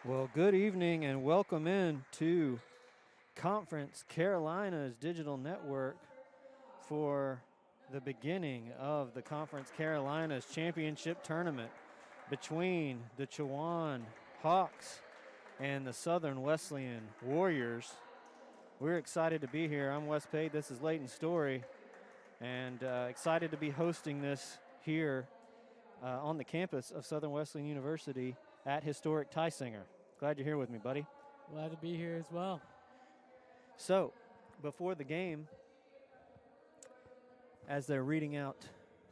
Well, good evening and welcome in to Conference Carolina's digital network for the beginning of the Conference Carolina's championship tournament between the Chowan Hawks and the Southern Wesleyan Warriors. We're excited to be here. I'm Wes Pate. This is Leighton Story, and excited to be hosting this here on the campus of Southern Wesleyan University at historic Tysinger. Glad you're here with me, buddy. Glad to be here as well. So, before the game, as they're reading out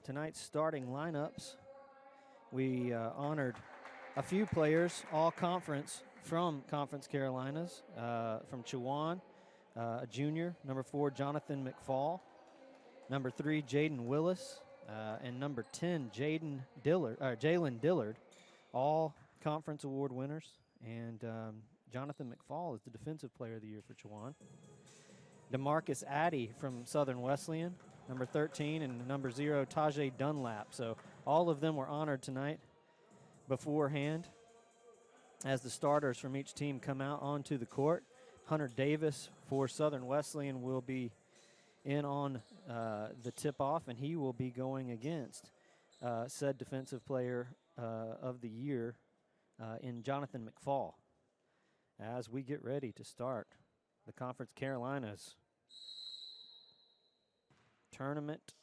tonight's starting lineups, we honored a few players, all conference from Conference Carolinas, from Chowan, a junior, number 4, Jonathan McFall, number 3, Jaden Willis, and number 10, Jalen Dillard, all conference award winners. And Jonathan McFall is the Defensive Player of the Year for Chowan. DeMarcus Addy from Southern Wesleyan, number 13, and number 0, Tajay Dunlap. So all of them were honored tonight beforehand as the starters from each team come out onto the court. Hunter Davis for Southern Wesleyan will be in on the tip-off, and he will be going against said Defensive Player of the Year in Jonathan McFall as we get ready to start the Conference Carolinas Tournament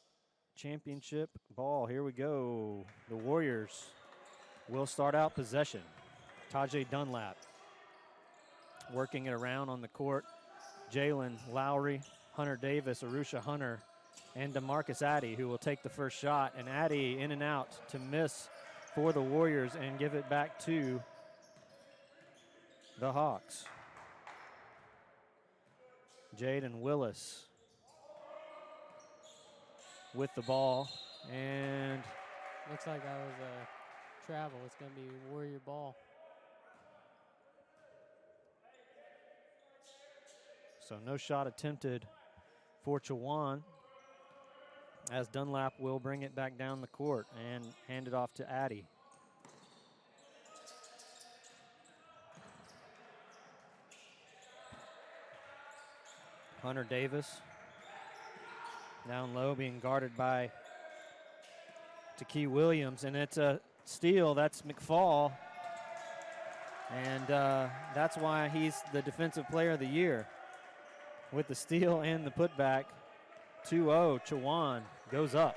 Championship ball. Here we go. The Warriors will start out possession. Tajay Dunlap working it around on the court. Jalen Lowry, Hunter Davis, Arusha Hunter, and DeMarcus Addy, who will take the first shot. And Addy in and out to miss for the Warriors and give it back to the Hawks. Jaden Willis with the ball, and looks like that was a travel. It's going to be Warrior ball. So no shot attempted for Chowan, as Dunlap will bring it back down the court and hand it off to Addy. Hunter Davis down low, being guarded by Taki Williams, and it's a steal. That's McFall, and that's why he's the Defensive Player of the Year with the steal and the putback. 2-0, Chowan goes up.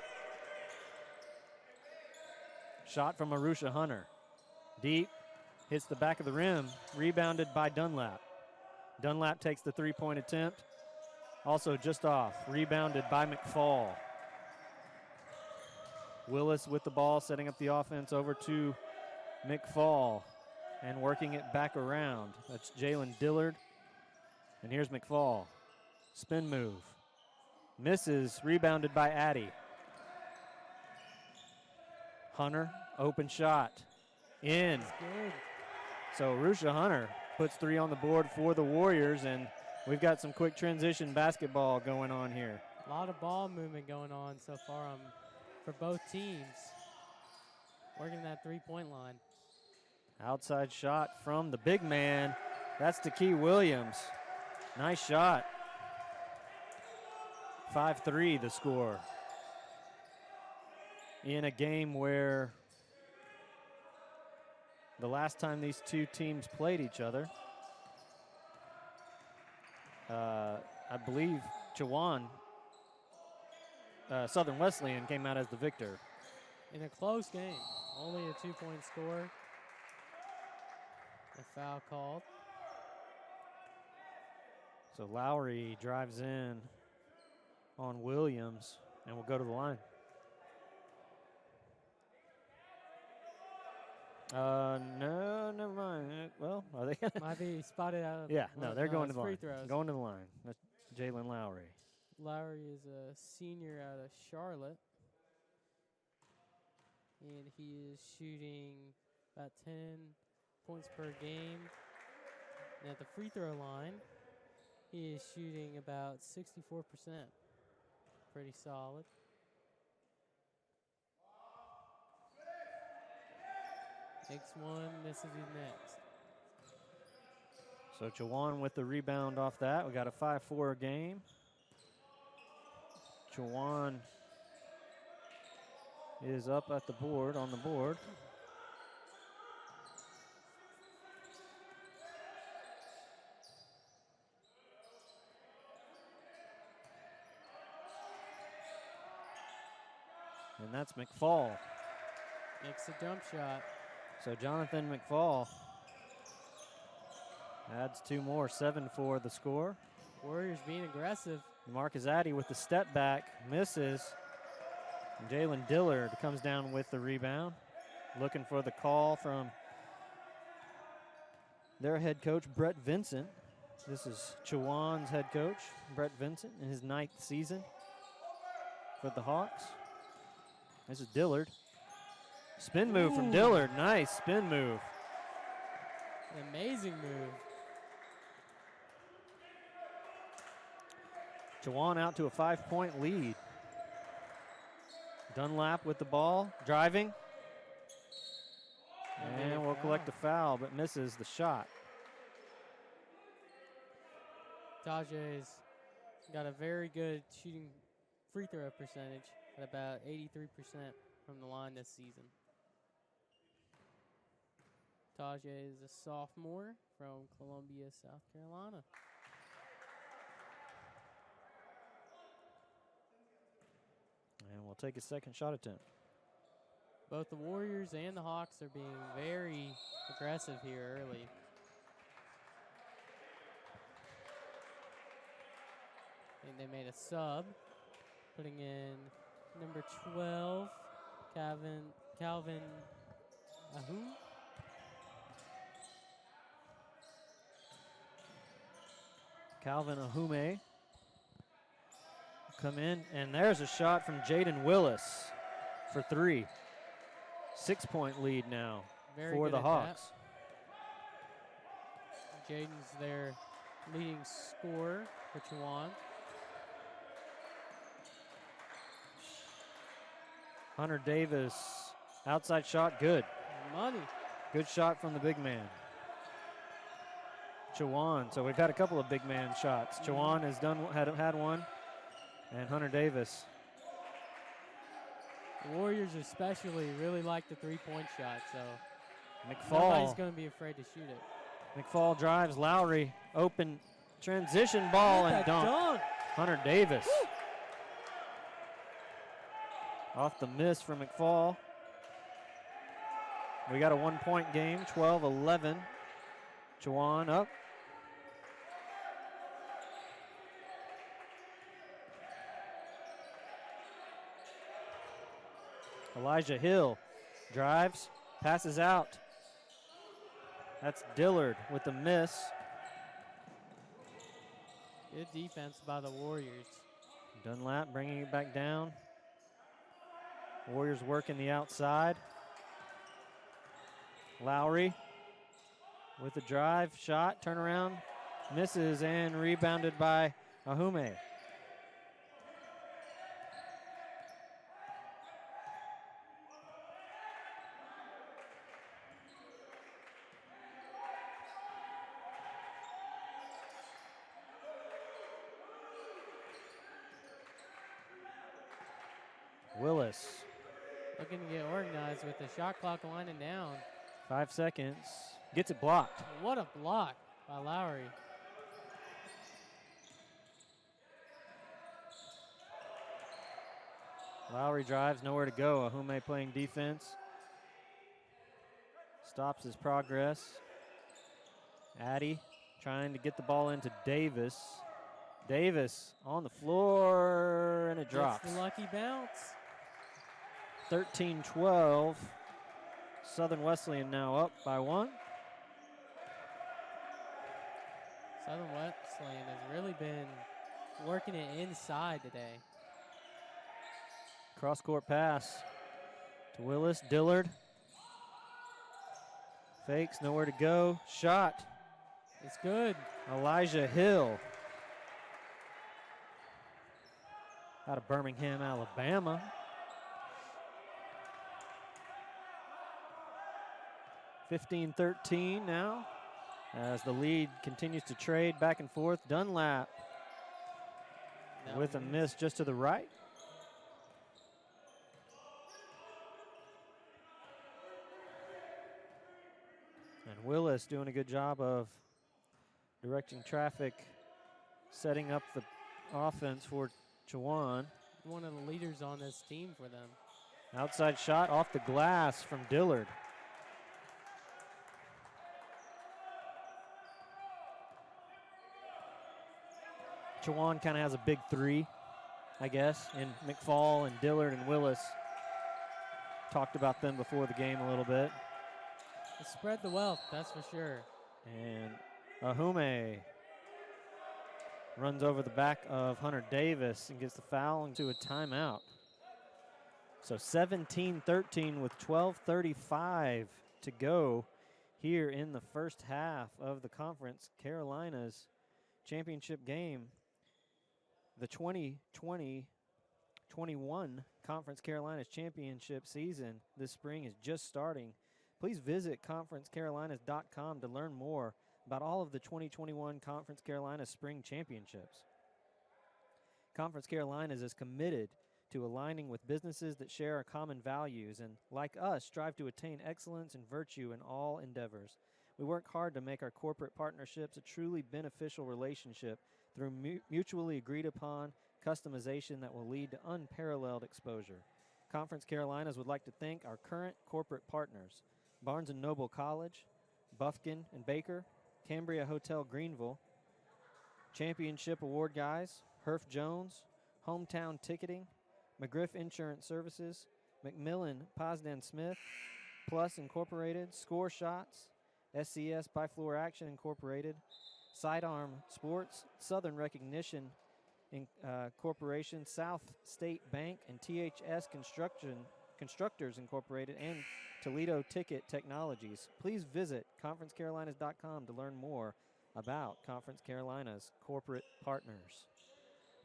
Shot from Arusha Hunter. Deep, hits the back of the rim, rebounded by Dunlap. Dunlap takes the three-point attempt, also just off, rebounded by McFall. Willis with the ball, setting up the offense over to McFall and working it back around. That's Jalen Dillard. And here's McFall. Spin move. Misses, rebounded by Addy. Hunter, open shot. In. Good. So Arusha Hunter puts 3 on the board for the Warriors, and we've got some quick transition basketball going on here. A lot of ball movement going on so far for both teams. Working that three-point line. Outside shot from the big man. That's Taki Williams. Nice shot. 5-3 the score. In a game where the last time these two teams played each other, I believe Chowan, Southern Wesleyan came out as the victor. In a close game, only a 2-point score. A foul called. So Lowry drives in on Williams and will go to the line. No, never mind. Well, are they? Might be spotted out of. Yeah, no, they're going to the free line. throws. Going to the line. That's Jalen Lowry. Lowry is a senior out of Charlotte. And he is shooting about 10 points per game. And at the free throw line, he is shooting about 64%. Pretty solid. Takes one, misses his next. So Chowan with the rebound off that. We got a 5-4 game. Chowan is up at the board, on the board. And that's McFall. Makes a jump shot. So Jonathan McFall adds 2 more, 7-4 the score. Warriors being aggressive. Marcus Addy with the step back, misses. And Jalen Dillard comes down with the rebound. Looking for the call from their head coach, Brett Vincent. This is Chowan's head coach, Brett Vincent, in his 9th season for the Hawks. This is Dillard. Spin move from Dillard. Nice spin move. An amazing move. Chowan out to a 5-point lead. Dunlap with the ball, driving. And will collect a foul, but misses the shot. Tajay's got a very good shooting free throw percentage at about 83% from the line this season. Tajay is a sophomore from Columbia, South Carolina. And we'll take a second shot attempt. Both the Warriors and the Hawks are being very aggressive here early. I think they made a sub, putting in number 12, Calvin Ahu. Calvin Ahume come in, and there's a shot from Jaden Willis for 3. 6-point lead now for the Hawks. Jaden's their leading scorer for Chowan. Hunter Davis, outside shot, good. Money. Good shot from the big man. Chowan, so we've had a couple of big man shots. Chowan has had one, and Hunter Davis. The Warriors especially really like the three-point shot, so McFall. nobody's going to be afraid to shoot it. McFall drives, Lowry, open transition ball and dunk. Hunter Davis. Woo! Off the miss from McFall. We got a 1-point game, 12-11. Chowan up. Elijah Hill drives, passes out. That's Dillard with the miss. Good defense by the Warriors. Dunlap bringing it back down. Warriors working the outside. Lowry with the drive, shot, turnaround, misses, and rebounded by Ahume. Willis. Looking to get organized with the shot clock winding down. 5 seconds. Gets it blocked. What a block by Lowry. Lowry drives, nowhere to go. Ahume playing defense. Stops his progress. Addy trying to get the ball into Davis. Davis on the floor, and it drops. Gets the lucky bounce. 13-12. Southern Wesleyan now up by 1. Southern Wesleyan has really been working it inside today. Cross-court pass to Willis. Dillard. Fakes, nowhere to go. Shot. It's good. Elijah Hill. Out of Birmingham, Alabama. (15-13) now as the lead continues to trade back and forth. Dunlap with a miss just to the right. And Willis doing a good job of directing traffic, setting up the offense for Chowan. One of the leaders on this team for them. Outside shot off the glass from Dillard. Chowan kind of has a big three, I guess, in McFall and Dillard and Willis. Talked about them before the game a little bit. Spread the wealth, that's for sure. And Ahume runs over the back of Hunter Davis and gets the foul into a timeout. So 17-13 with 12:35 to go here in the first half of the Conference Carolinas championship game. The 2020-21 Conference Carolinas championship season this spring is just starting. Please visit conferencecarolinas.com to learn more about all of the 2021 Conference Carolinas spring championships. Conference Carolinas is committed to aligning with businesses that share our common values and, like us, strive to attain excellence and virtue in all endeavors. We work hard to make our corporate partnerships a truly beneficial relationship through mutually agreed upon customization that will lead to unparalleled exposure. Conference Carolinas would like to thank our current corporate partners: Barnes & Noble College, Bufkin and Baker, Cambria Hotel Greenville, Championship Award Guys, Herff Jones, Hometown Ticketing, McGriff Insurance Services, McMillan Posdan Smith, Plus Incorporated, Score Shots, SCS Bifloor Action Incorporated, Sidearm Sports, Southern Recognition Corporation, South State Bank, and THS Constructors Incorporated, and Toledo Ticket Technologies. Please visit conferencecarolinas.com to learn more about Conference Carolinas corporate partners.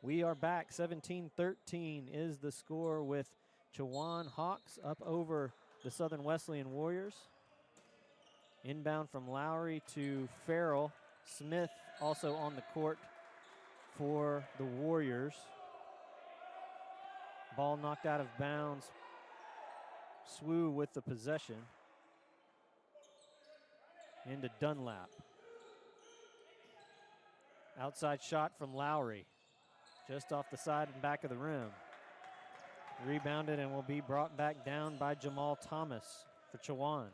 We are back. 17-13 is the score with Chowan Hawks up over the Southern Wesleyan Warriors. Inbound from Lowry to Farrell. Smith also on the court for the Warriors. Ball knocked out of bounds. SWU with the possession. Into Dunlap. Outside shot from Lowry. Just off the side and back of the rim. Rebounded and will be brought back down by Jamal Thomas for Chowan.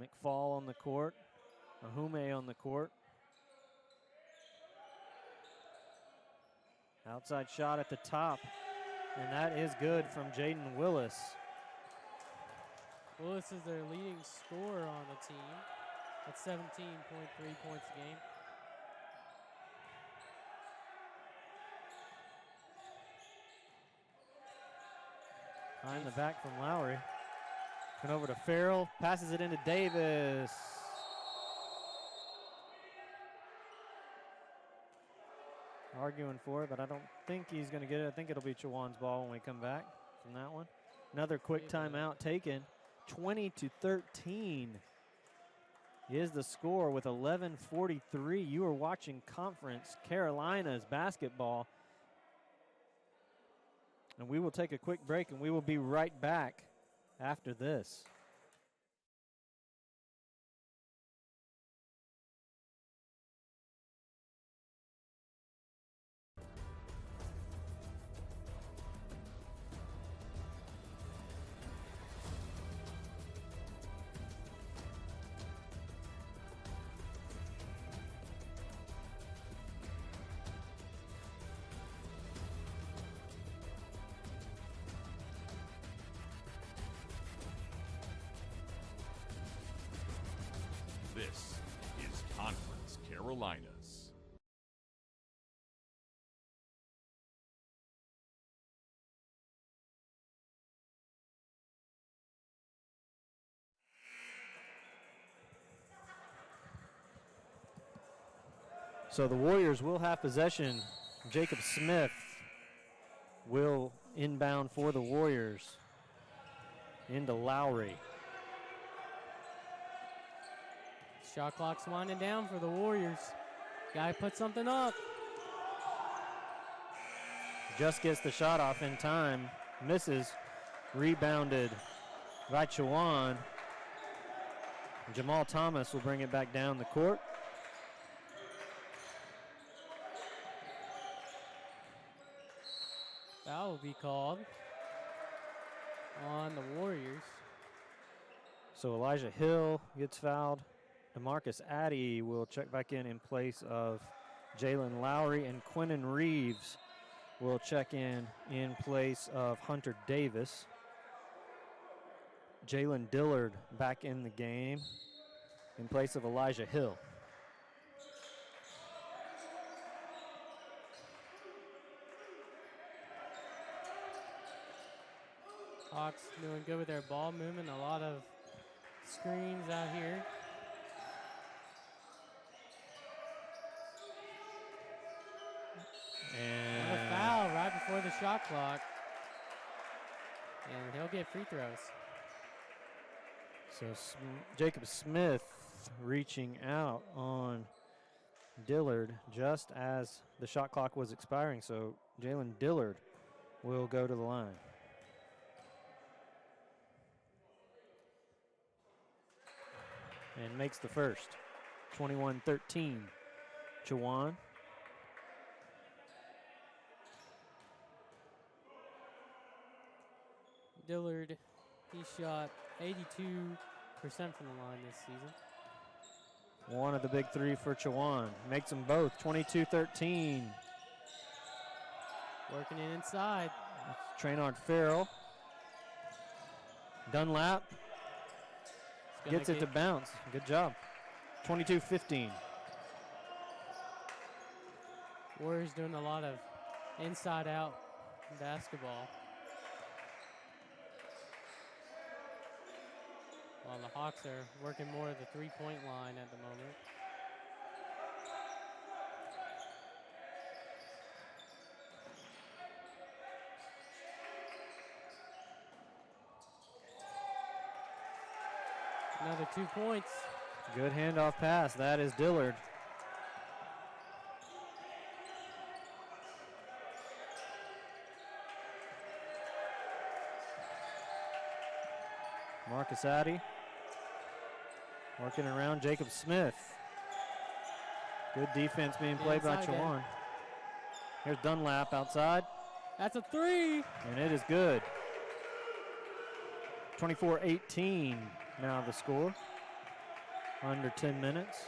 McFall on the court. Ahume on the court. Outside shot at the top. And that is good from Jaden Willis. Willis is their leading scorer on the team at 17.3 points a game. Behind the back from Lowry. Went over to Farrell, passes it into Davis. Arguing for it, but I don't think he's going to get it. I think it'll be Chowan's ball when we come back from that one. Another quick timeout taken. 20-13 is the score with 11:43. You are watching Conference Carolinas basketball. And we will take a quick break, and we will be right back after this. This is Conference Carolinas. So the Warriors will have possession. Jacob Smith will inbound for the Warriors into Lowry. Shot clock's winding down for the Warriors. Guy put something up. Just gets the shot off in time. Misses. Rebounded by Chowan. Jamal Thomas will bring it back down the court. Foul will be called on the Warriors. So Elijah Hill gets fouled. DeMarcus Addy will check back in place of Jalen Lowry, and Quentin Reeves will check in place of Hunter Davis. Jalen Dillard back in the game in place of Elijah Hill. Hawks doing good with their ball movement. A lot of screens out here. And a foul right before the shot clock. And he'll get free throws. So Jacob Smith reaching out on Dillard just as the shot clock was expiring. So Jalen Dillard will go to the line. And makes the first. 21-13. Chowan. Dillard, he shot 82% from the line this season. One of the big three for Chowan. Makes them both 22-13. Working it inside. That's Traynard Farrell. Dunlap gets it to bounce. Good job. 22-15. Warriors doing a lot of inside-out basketball. While the Hawks are working more of the three-point line at the moment. Another 2 points. Good handoff pass. That is Dillard. Marcus Addy working around Jacob Smith. Good defense being played by Chowan. Here's Dunlap outside. That's a three. And it is good. 24-18 now the score. Under 10 minutes.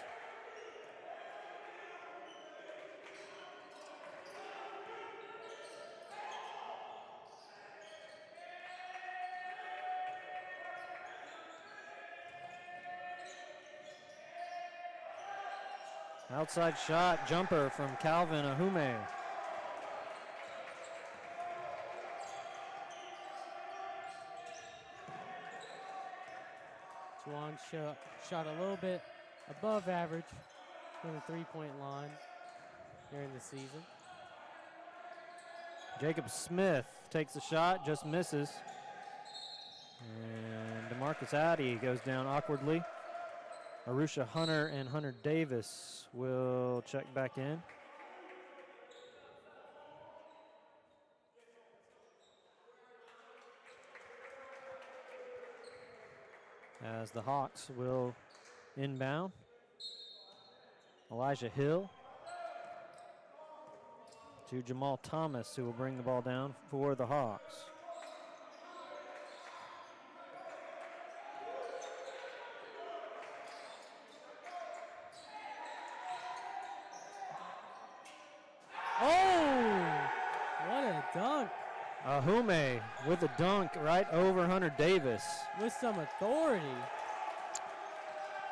Outside shot, jumper from Calvin Ahume. Chowan shot a little bit above average from the three-point line during the season. Jacob Smith takes the shot, just misses. And DeMarcus Addy goes down awkwardly. Arusha Hunter and Hunter Davis will check back in. As the Hawks will inbound. Elijah Hill to Jamal Thomas, who will bring the ball down for the Hawks. Dunk. Ahume with a dunk right over Hunter Davis. With some authority.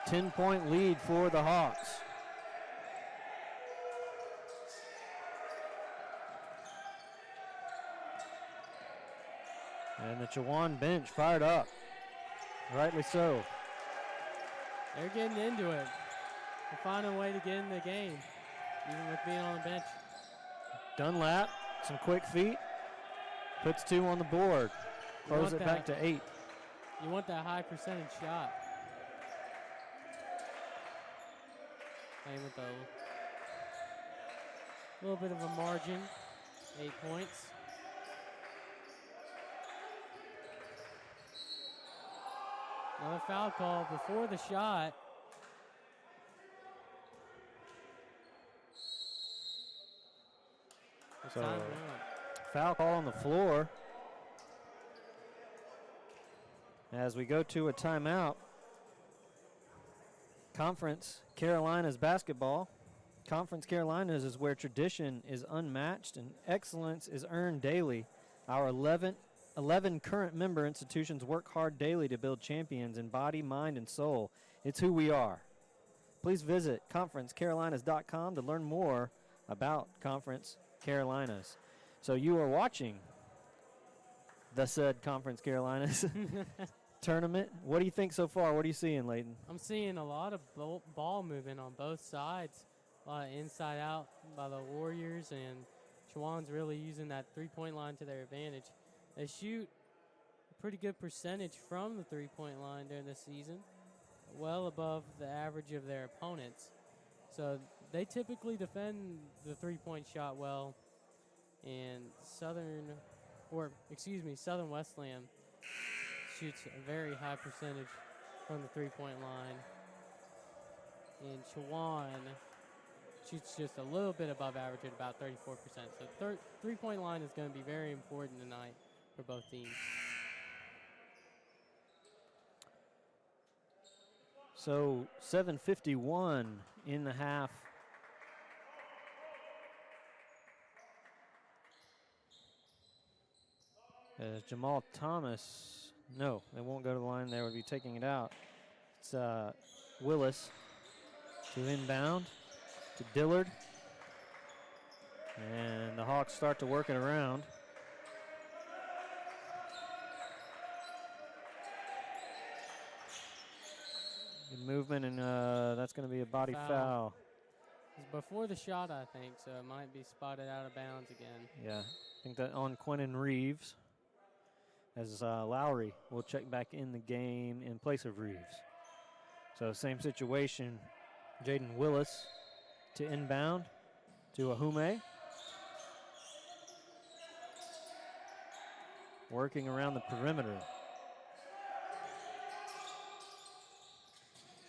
10-point lead for the Hawks. And the Chowan bench fired up. Rightly so. They're getting into it. They're finding a way to get in the game, even with being on the bench. Dunlap. Some quick feet, puts two on the board, close it back to 8. You want that high percentage shot. playing with a little bit of a margin, 8 points. Another foul call before the shot. So, Timeout. foul call on the floor. As we go to a timeout, Conference Carolinas basketball. Conference Carolinas is where tradition is unmatched and excellence is earned daily. Our 11 current member institutions work hard daily to build champions in body, mind, and soul. It's who we are. Please visit conferencecarolinas.com to learn more about Conference Carolinas. So you are watching the said Conference Carolinas tournament. What do you think so far? What are you seeing, Layton? I'm seeing a lot of ball movement on both sides. A lot of inside out by the Warriors, and Chowan's really using that three-point line to their advantage. They shoot a pretty good percentage from the three-point line during the season, well above the average of their opponents. So they typically defend the three-point shot well, and Southern Westland shoots a very high percentage from the three-point line. And Chowan shoots just a little bit above average at about 34%. So three-point line is going to be very important tonight for both teams. So 7:51 in the half. As Jamal Thomas, no, they won't go to the line. They would be taking it out. It's Willis to inbound to Dillard. And the Hawks start to work it around. Good movement, and that's going to be a body foul. It's before the shot, I think, so it might be spotted out of bounds again. Yeah, I think that on Quentin Reeves, as Lowry will check back in the game in place of Reeves. So same situation, Jaden Willis to inbound to Ahume. Working around the perimeter.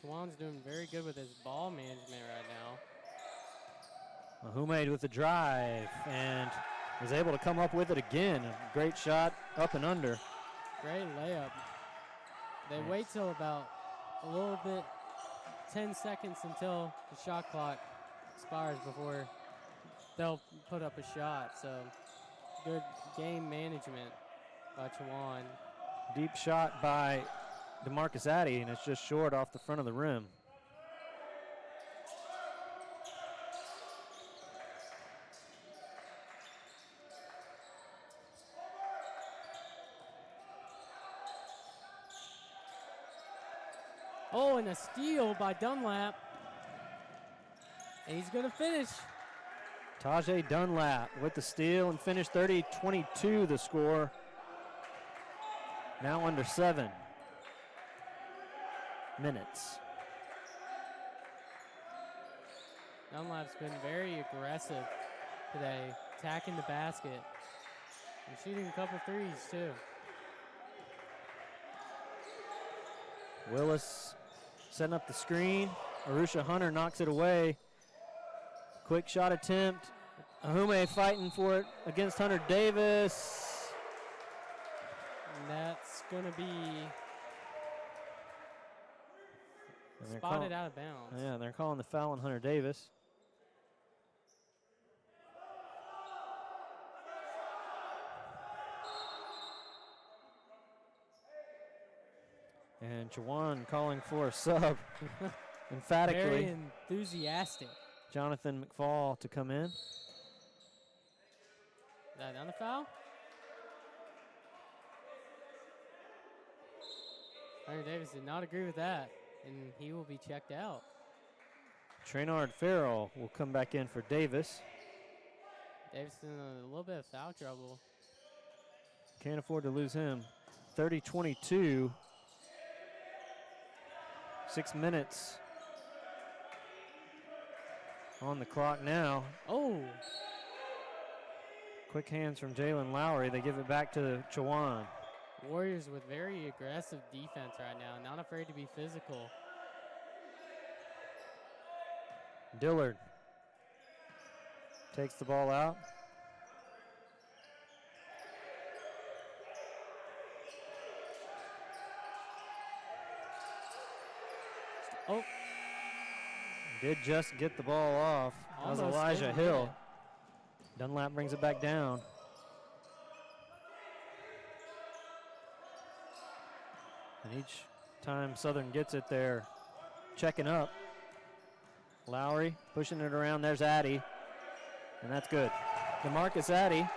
Chowan's doing very good with his ball management right now. Ahume with the drive and is able to come up with it again. A great shot up and under. Great layup. They wait till about a little bit, 10 seconds until the shot clock expires before they'll put up a shot. So good game management by Chowan. Deep shot by DeMarcus Addy, and it's just short off the front of the rim. Oh, and a steal by Dunlap. And he's going to finish. Tajay Dunlap with the steal and finish. 30-22 the score. Now under 7 minutes. Dunlap's been very aggressive today, attacking the basket and shooting a couple threes too. Willis setting up the screen. Arusha Hunter knocks it away. Quick shot attempt. Ahume fighting for it against Hunter Davis. And that's going to be spotted out of bounds. Yeah, they're calling the foul on Hunter Davis. And Chowan calling for a sub emphatically. Very enthusiastic. Jonathan McFall to come in. Is that on the foul? Hunter Davis did not agree with that, and he will be checked out. Traynard Farrell will come back in for Davis. Davis in a little bit of foul trouble. Can't afford to lose him. 30-22. 6 minutes on the clock now. Oh, Quick hands from Jalen Lowry. They give it back to Chowan. Warriors with very aggressive defense right now, not afraid to be physical. Dillard takes the ball out. Oh, Did just get the ball off. That was almost Elijah didn't Hill. get it. Dunlap brings it back down. And each time Southern gets it, they're checking up. Lowry pushing it around. There's Addy. And that's good. DeMarcus Addy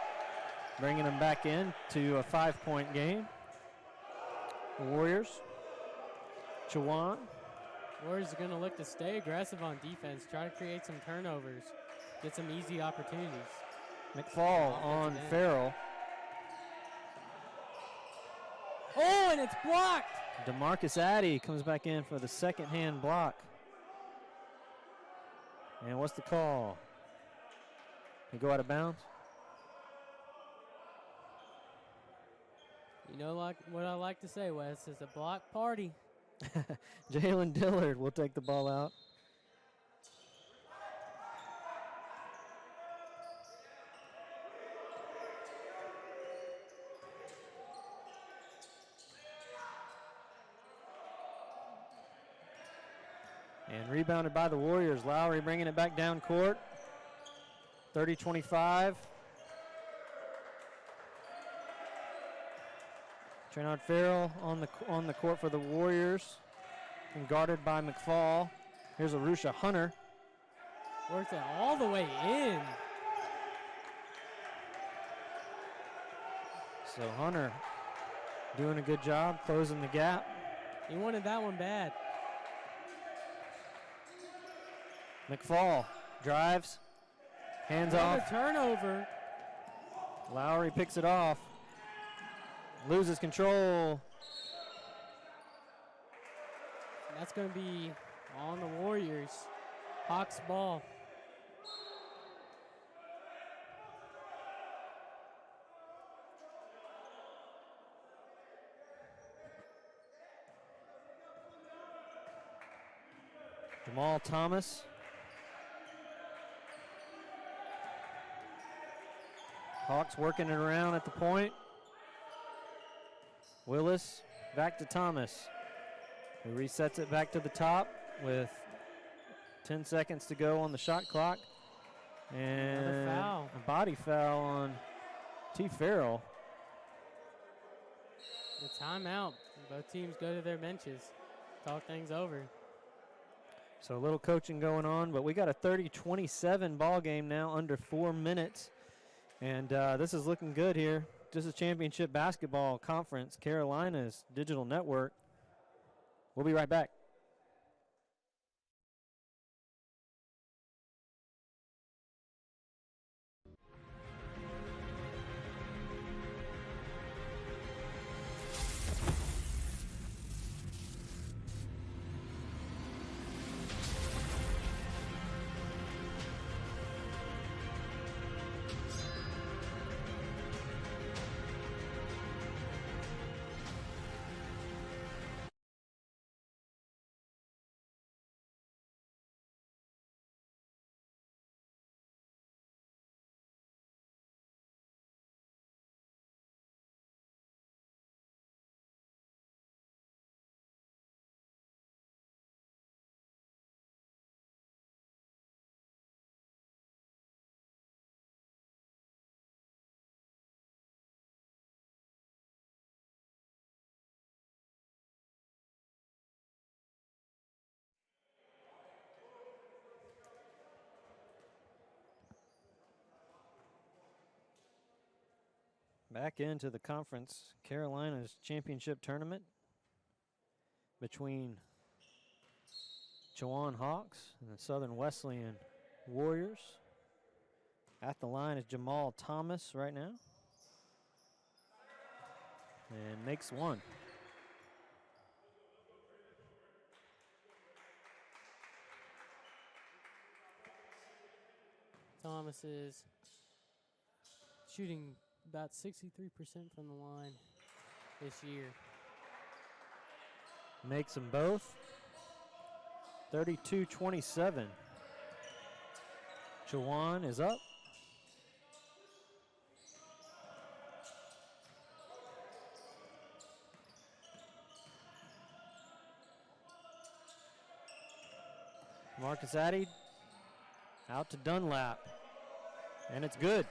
bringing them back in to a 5-point game. The Warriors. Chowan. Warriors are going to look to stay aggressive on defense, try to create some turnovers, get some easy opportunities. McFall on Offensive end. Farrell. Oh, and it's blocked. DeMarcus Addy comes back in for the second hand block. And what's the call? He go out of bounds? You know, like what I like to say, Wes, is a block party. Jalen Dillard will take the ball out. And rebounded by the Warriors. Lowry bringing it back down court. 30-25. Trenard Farrell on the court for the Warriors, and guarded by McFall. Here's Arusha Hunter. Works it all the way in. So Hunter doing a good job closing the gap. He wanted that one bad. McFall drives, hands Another off. turnover. Lowry picks it off, loses control. That's going to be on the Warriors. Hawks ball. Jamal Thomas. Hawks working it around at the point. Willis back to Thomas, who resets it back to the top with 10 seconds to go on the shot clock. And Another foul. a body foul on T. Farrell. The timeout. Both teams go to their benches. Talk things over. So a little coaching going on, but we got a 30-27 ball game now, under 4 minutes. And this is looking good here. This is Championship Basketball Conference, Carolina's digital network. We'll be right back. Back into the conference, Carolina's championship tournament between Chowan Hawks and the Southern Wesleyan Warriors. At the line is Jamal Thomas right now. And makes one. Thomas is shooting about 63% from the line this year. Makes them both. 32-27. Chowan is up. Marcus Addy out to Dunlap. And it's good.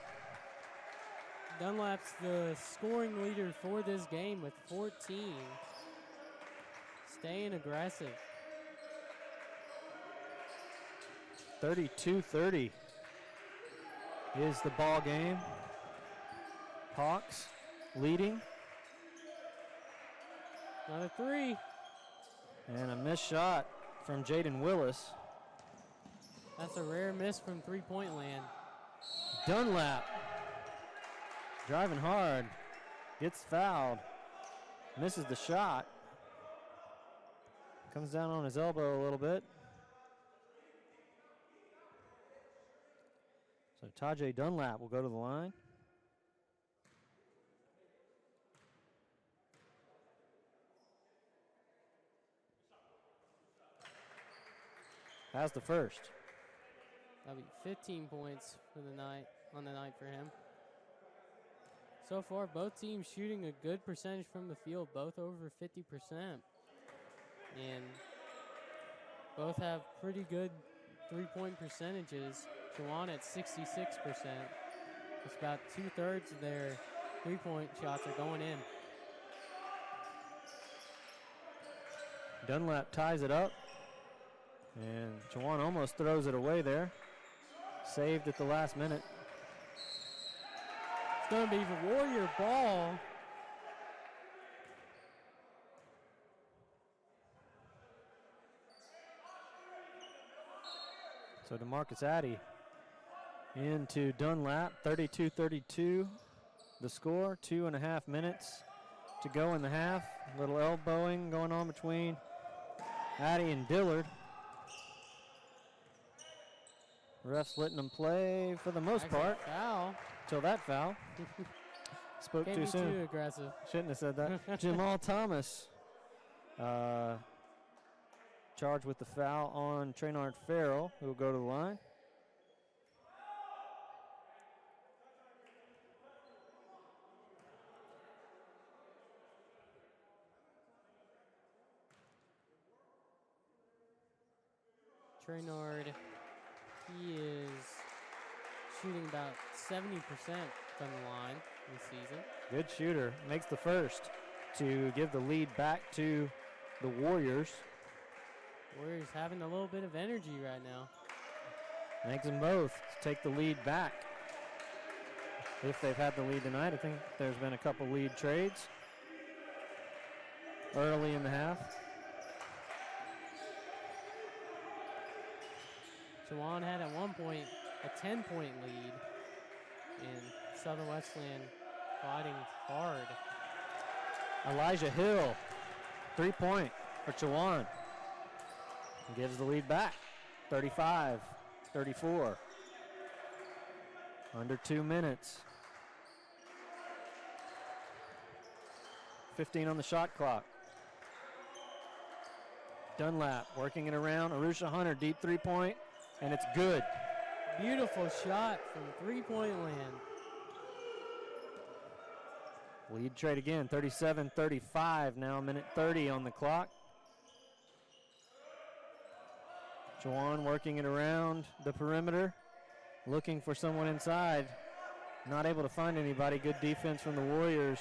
Dunlap's the scoring leader for this game with 14. Staying aggressive. 32-30 is the ball game. Hawks leading. Another three. And a missed shot from Jaden Willis. That's a rare miss from three-point land. Dunlap driving hard, gets fouled, misses the shot. Comes down on his elbow a little bit. So Tajay Dunlap will go to the line. Has the first. That'll be 15 points for the night on the night for him. So far, both teams shooting a good percentage from the field, both over 50%. And both have pretty good three-point percentages. Chowan at 66%. It's about 2/3 of their three-point shots are going in. Dunlap ties it up. And Chowan almost throws it away there. Saved at the last minute. It's going to be the Warrior ball. So DeMarcus Addy into Dunlap, 32-32 the score, 2.5 minutes to go in the half. Little elbowing going on between Addy and Dillard. Refs letting them play for the most part. Foul. Till that foul. Spoke Can't too be soon. too aggressive. Shouldn't have said that. Jamal Thomas charged with the foul on Traynard Farrell, who will go to the line. Traynard, he is shooting about 70% from the line this season. Good shooter. Makes the first to give the lead back to the Warriors. Warriors having a little bit of energy right now. Makes them both take the lead back. If they've had the lead tonight, I think there's been a couple lead trades early in the half. Chowan had at one point a 10-point lead, and Southern Westland fighting hard. Elijah Hill, 3-point for Chowan. Gives the lead back, 35-34. Under 2 minutes. 15 on the shot clock. Dunlap working it around. Arusha Hunter, deep 3-point, and it's good. Beautiful shot from three-point land. Lead trade again, 37-35, now a minute 30 on the clock. Chowan working it around the perimeter, looking for someone inside. Not able to find anybody. Good defense from the Warriors.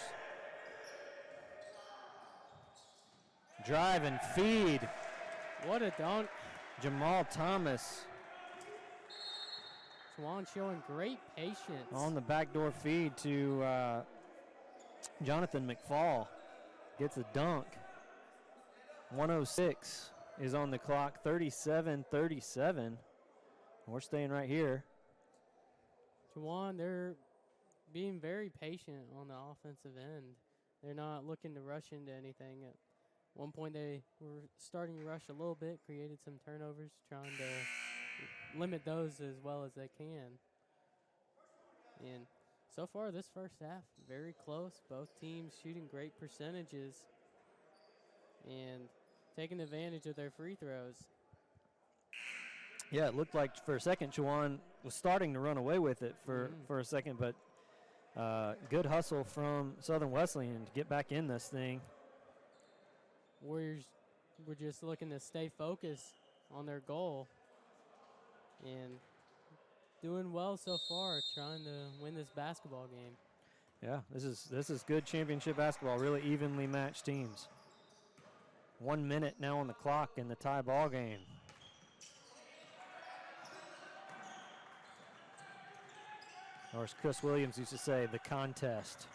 Drive and feed. What a dunk. Jamal Thomas Chowan showing great patience. on the backdoor feed to Jonathan McFall. Gets a dunk. 106 is on the clock, 37-37. We're staying right here. Chowan, they're being very patient on the offensive end. They're not looking to rush into anything. At one point, they were starting to rush a little bit, created some turnovers, trying to limit those as well as they can. And so far, this first half, very close. Both teams shooting great percentages and taking advantage of their free throws. Yeah, it looked like for a second Chowan was starting to run away with it for a second, but good hustle from Southern Wesleyan to get back in this thing. Warriors were just looking to stay focused on their goal and doing well so far, trying to win this basketball game. Yeah, this is good championship basketball, really evenly matched teams. 1 minute now on the clock in the tie ball game. Or as Chris Williams used to say, the contest.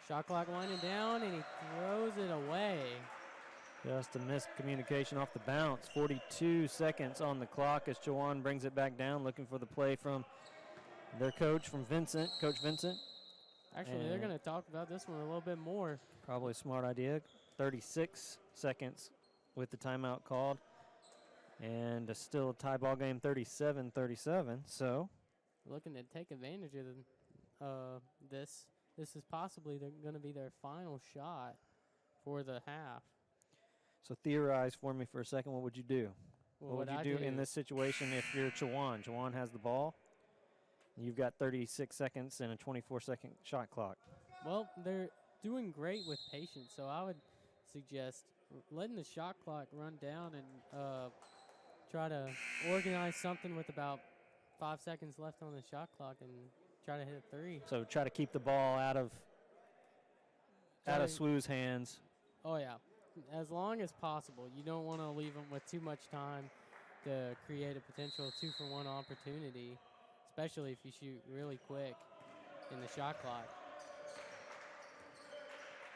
Shot clock winding down, and he throws it away. Just a miscommunication off the bounce. 42 seconds on the clock as Chowan brings it back down, looking for the play from their coach, from Vincent, Coach Vincent. Actually, they're going to talk about this one a little bit more. Probably a smart idea. 36 seconds with the timeout called. And still a tie ball game, 37-37. So looking to take advantage of this. This is possibly going to be their final shot for the half. So theorize for me for a second. What would you do? Well, what would you do in this situation if you're Chowan? Chowan has the ball. You've got 36 seconds and a 24-second shot clock. Well, they're doing great with patience, so I would suggest letting the shot clock run down and try to organize something with about 5 seconds left on the shot clock and try to hit a three. So try to keep the ball out of SWU's hands. Oh, yeah. As long as possible. You don't want to leave them with too much time to create a potential 2-for-1 opportunity, especially if you shoot really quick in the shot clock.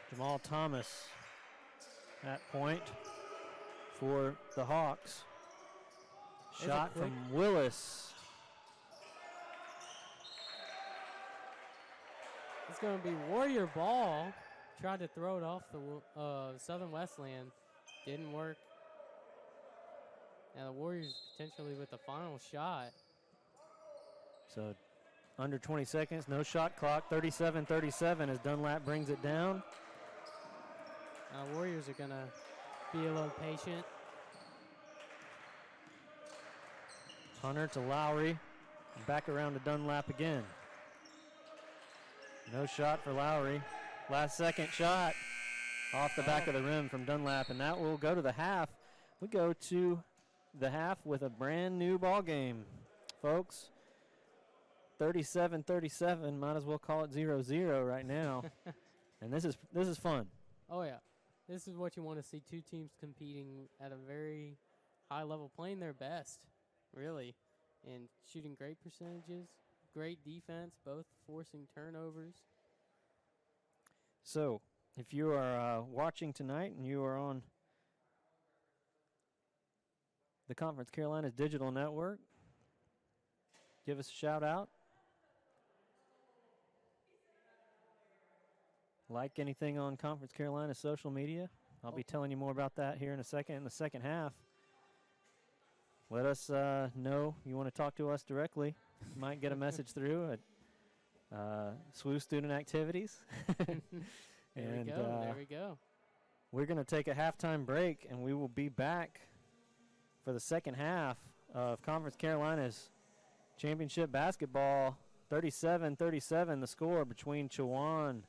Jamal Thomas at point for the Hawks. Shot from Willis. It's going to be Warrior ball. Tried to throw it off the Southern Wesleyan. Didn't work. Now the Warriors potentially with the final shot. So under 20 seconds, no shot clock, 37-37 as Dunlap brings it down. Now Warriors are going to be a little patient. Hunter to Lowry, back around to Dunlap again. No shot for Lowry. Last second shot off the back of the rim from Dunlap, and that will go to the half. We go to the half with a brand new ball game, folks. 37-37, might as well call it 0-0 right now. And this is fun. Oh yeah, this is what you want to see, two teams competing at a very high level, playing their best, really, and shooting great percentages, great defense, both forcing turnovers. So, if you are watching tonight and you are on the Conference Carolinas Digital Network, give us a shout out. Like anything on Conference Carolina social media. I'll be telling you more about that here in a second in the second half. Let us know you want to talk to us directly. You might get a message through at SWU Student Activities. There we go. We're going to take a halftime break, and we will be back for the second half of Conference Carolina's championship basketball. 37-37, the score between Chowan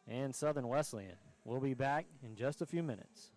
and Southern Wesleyan. We'll be back in just a few minutes.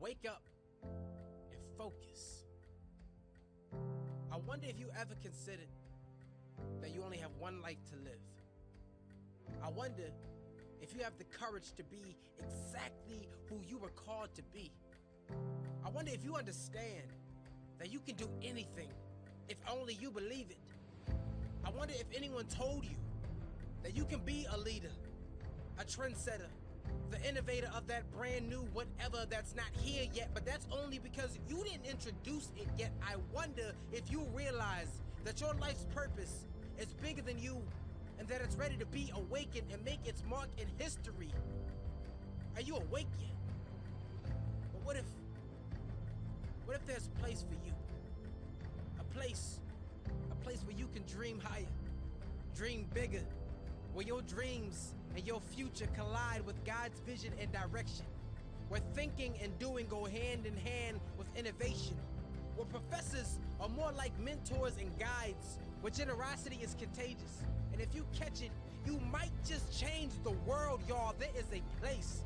wake up and focus. I wonder if you ever considered that you only have one life to live. I wonder if you have the courage to be exactly who you were called to be. I wonder if you understand that you can do anything if only you believe it. I wonder if anyone told you that you can be a leader, a trendsetter, the innovator of that brand new whatever that's not here yet, but that's only because you didn't introduce it yet. I wonder if you realize that your life's purpose is bigger than you and that it's ready to be awakened and make its mark in history. Are you awake yet? But what if there's a place for you? A place where you can dream higher, dream bigger, where your dreams and your future collide with God's vision and direction, where thinking and doing go hand in hand with innovation, where professors are more like mentors and guides, where generosity is contagious. And if you catch it, you might just change the world, y'all. There is a place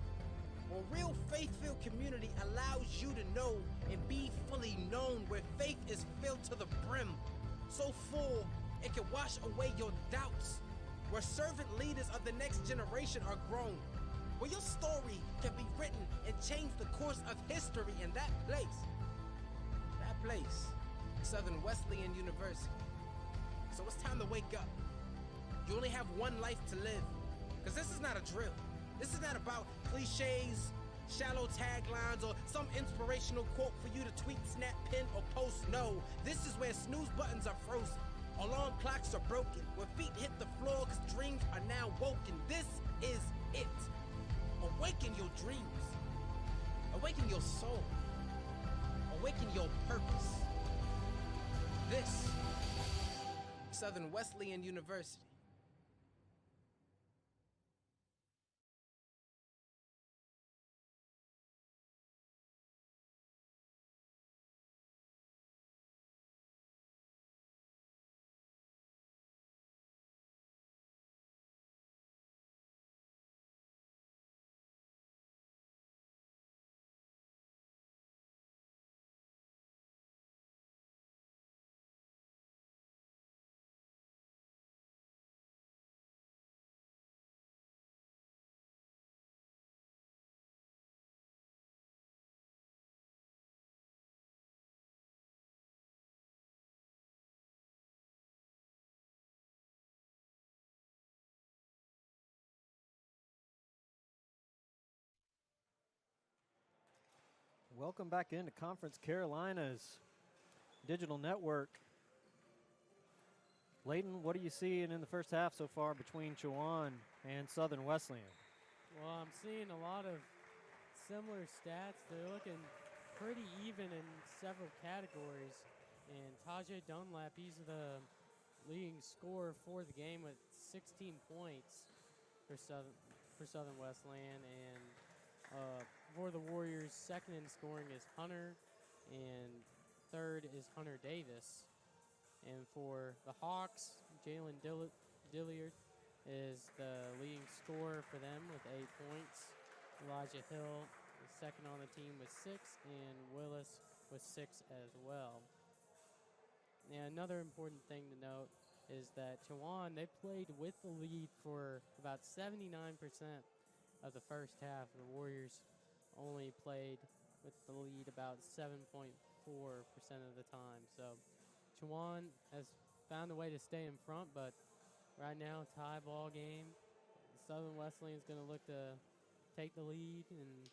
where real faith-filled community allows you to know and be fully known, where faith is filled to the brim, so full it can wash away your doubts, where servant leaders of the next generation are grown, where your story can be written and change the course of history. In that place, Southern Wesleyan University. So it's time to wake up. You only have one life to live, because this is not a drill. This is not about cliches, shallow taglines, or some inspirational quote for you to tweet, snap, pin, or post. No, this is where snooze buttons are frozen, alarm clocks are broken, where feet hit the floor because dreams are now woken. This is it. Awaken your dreams. Awaken your soul. Awaken your purpose. This, Southern Wesleyan University. Welcome back into Conference Carolinas Digital Network. Layton, what are you seeing in the first half so far between Chowan and Southern Wesleyan? Well, I'm seeing a lot of similar stats. They're looking pretty even in several categories. And Tajay Dunlap, he's the leading scorer for the game with 16 points for Southern Wesleyan. And for the Warriors, second in scoring is Hunter, and third is Hunter Davis. And for the Hawks, Jalen Dilliard is the leading scorer for them with 8 points. Elijah Hill is second on the team with 6, and Willis with 6 as well. Now, another important thing to note is that Chowan, they played with the lead for about 79% of the first half. The Warriors only played with the lead about 7.4% of the time. So Chowan has found a way to stay in front, but right now, tie ball game. Southern Wesleyan is going to look to take the lead and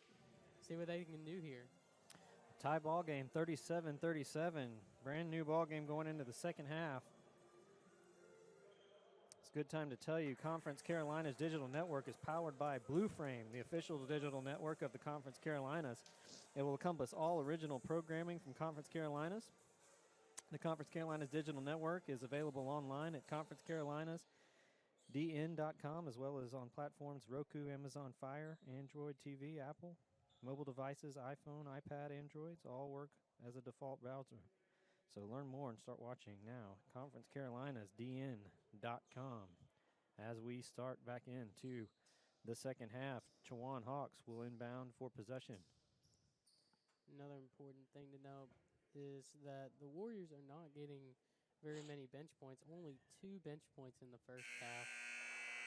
see what they can do here. Tie ball game, 37-37. Brand new ball game going into the second half. It's a good time to tell you Conference Carolinas Digital Network is powered by Blue Frame, the official digital network of the Conference Carolinas. It will encompass all original programming from Conference Carolinas. The Conference Carolinas Digital Network is available online at conferencecarolinas.dn.com, as well as on platforms Roku, Amazon Fire, Android TV, Apple, mobile devices, iPhone, iPad, Androids, all work as a default browser. So learn more and start watching now. conferencecarolinas.dn.com. As we start back into the second half, Chowan Hawks will inbound for possession. Another important thing to note is that the Warriors are not getting very many bench points, only 2 bench points in the first half,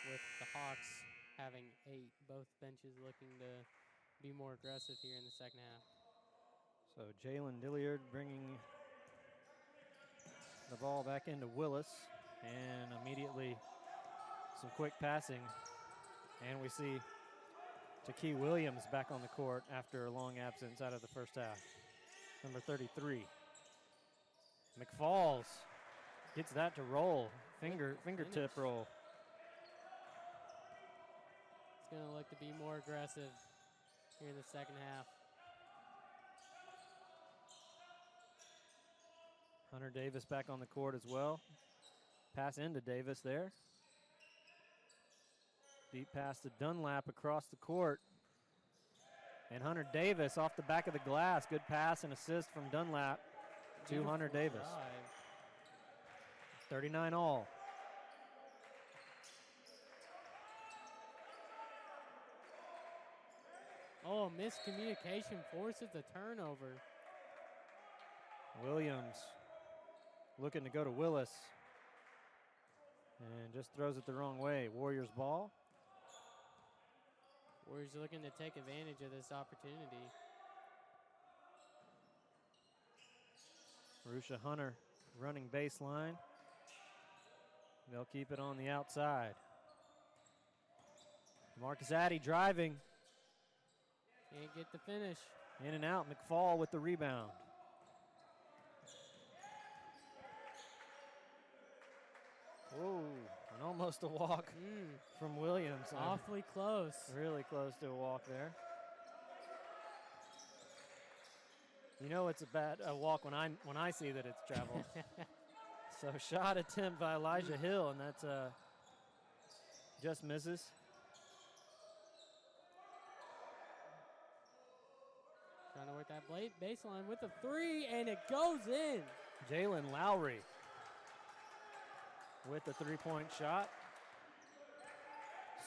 with the Hawks having 8. Both benches looking to be more aggressive here in the second half. So Jalen Dilliard bringing the ball back into Willis, and immediately some quick passing. And we see Taki Williams back on the court after a long absence out of the first half. Number 33. McFalls gets that to roll. Fingertip roll. It's going to look to be more aggressive here in the second half. Hunter Davis back on the court as well. Pass into Davis there. Deep pass to Dunlap across the court. And Hunter Davis off the back of the glass. Good pass and assist from Dunlap to Hunter Davis. Drive. 39 all. Oh, miscommunication forces the turnover. Williams looking to go to Willis. And just throws it the wrong way. Warriors ball. Warriors looking to take advantage of this opportunity. Marusha Hunter running baseline. They'll keep it on the outside. Marcus Addy driving. Can't get the finish. In and out. McFall with the rebound. Whoa, and almost a walk from Williams. Awfully close. Really close to a walk there. You know it's a walk when I see that it's travel. So shot attempt by Elijah Hill, and that's just misses. Trying to work that baseline with a 3, and it goes in. Jalen Lowry with the 3-point shot.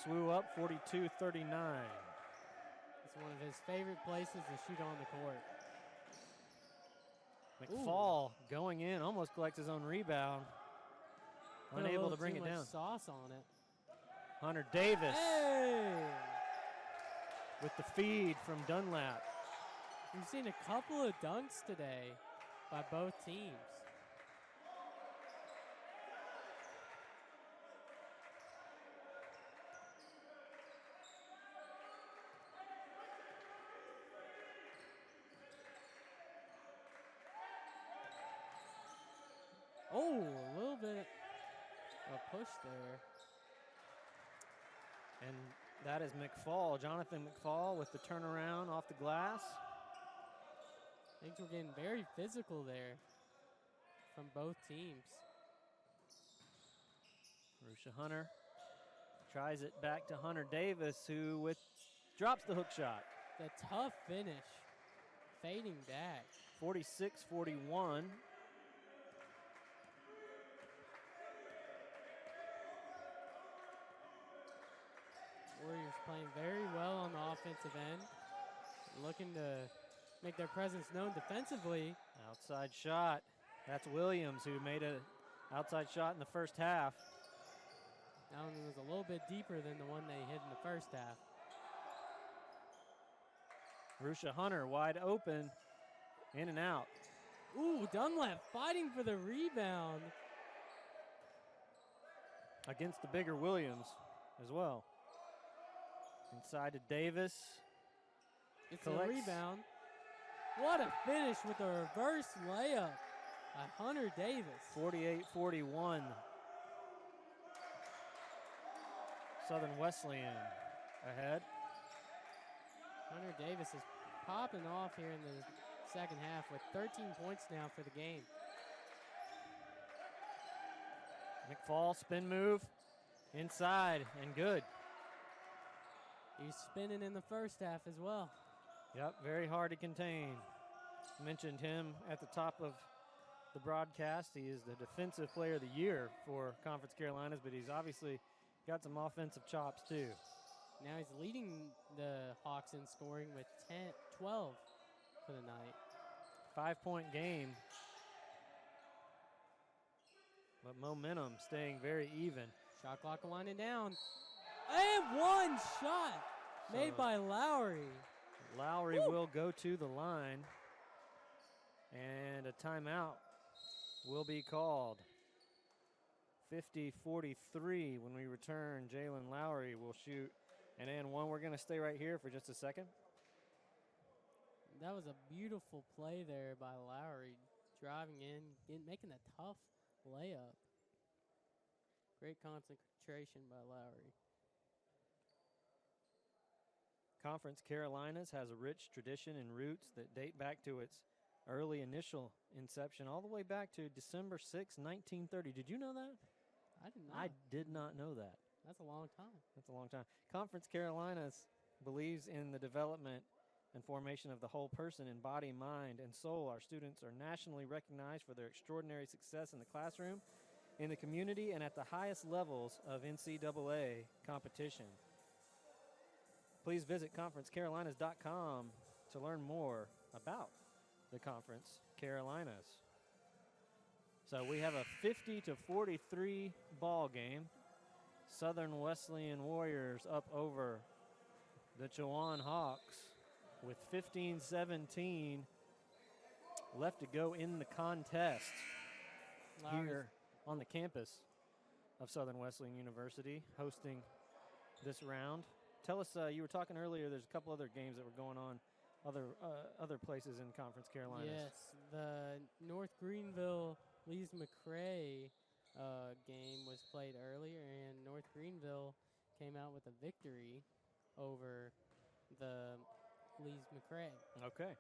SWU up 42-39. It's one of his favorite places to shoot on the court. McFall going in, almost collects his own rebound. Unable to bring it down. Sauce on it. Hunter Davis Hey! with the feed from Dunlap. We've seen a couple of dunks today by both teams. Oh, a little bit of a push there. And that is McFall, Jonathan McFall with the turnaround off the glass. Things were getting very physical there from both teams. Marusha Hunter tries it back to Hunter Davis, who drops the hook shot. The tough finish, fading back. 46-41. Warriors playing very well on the offensive end, looking to make their presence known defensively. Outside shot. That's Williams, who made an outside shot in the first half. That one was a little bit deeper than the one they hit in the first half. Marusha Hunter wide open, in and out. Ooh, Dunlap fighting for the rebound. Against the bigger Williams as well. Inside to Davis. It's a rebound. What a finish with a reverse layup by Hunter Davis. 48-41. Southern Wesleyan ahead. Hunter Davis is popping off here in the second half with 13 points now for the game. McFall spin move inside and good. He's spinning in the first half as well. Yep, very hard to contain. Mentioned him at the top of the broadcast. He is the defensive player of the year for Conference Carolinas, but he's obviously got some offensive chops too. Now he's leading the Hawks in scoring with 12. for the night. 5-point game. But momentum staying very even. Shot clock winding down. And one shot made So by Lowry. Lowry will go to the line. And a timeout will be called. 50-43 when we return. Jalen Lowry will shoot an and one. We're going to stay right here for just a second. That was a beautiful play there by Lowry, driving in, making a tough layup. Great concentration by Lowry. Conference Carolinas has a rich tradition and roots that date back to its early initial inception all the way back to December 6, 1930. Did you know that? I did not. I did not know that. That's a long time. That's a long time. Conference Carolinas believes in the development and formation of the whole person in body, mind, and soul. Our students are nationally recognized for their extraordinary success in the classroom, in the community, and at the highest levels of NCAA competition. Please visit conferencecarolinas.com to learn more about the Conference Carolinas. So we have a 50-43 ball game. Southern Wesleyan Warriors up over the Chowan Hawks with 15-17 left to go in the contest here on the campus of Southern Wesleyan University, hosting this round. Tell us, you were talking earlier, there's a couple other games that were going on, other places in Conference Carolinas. Yes, the North Greenville Lees McRae game was played earlier, and North Greenville came out with a victory over the Lees McRae. Okay.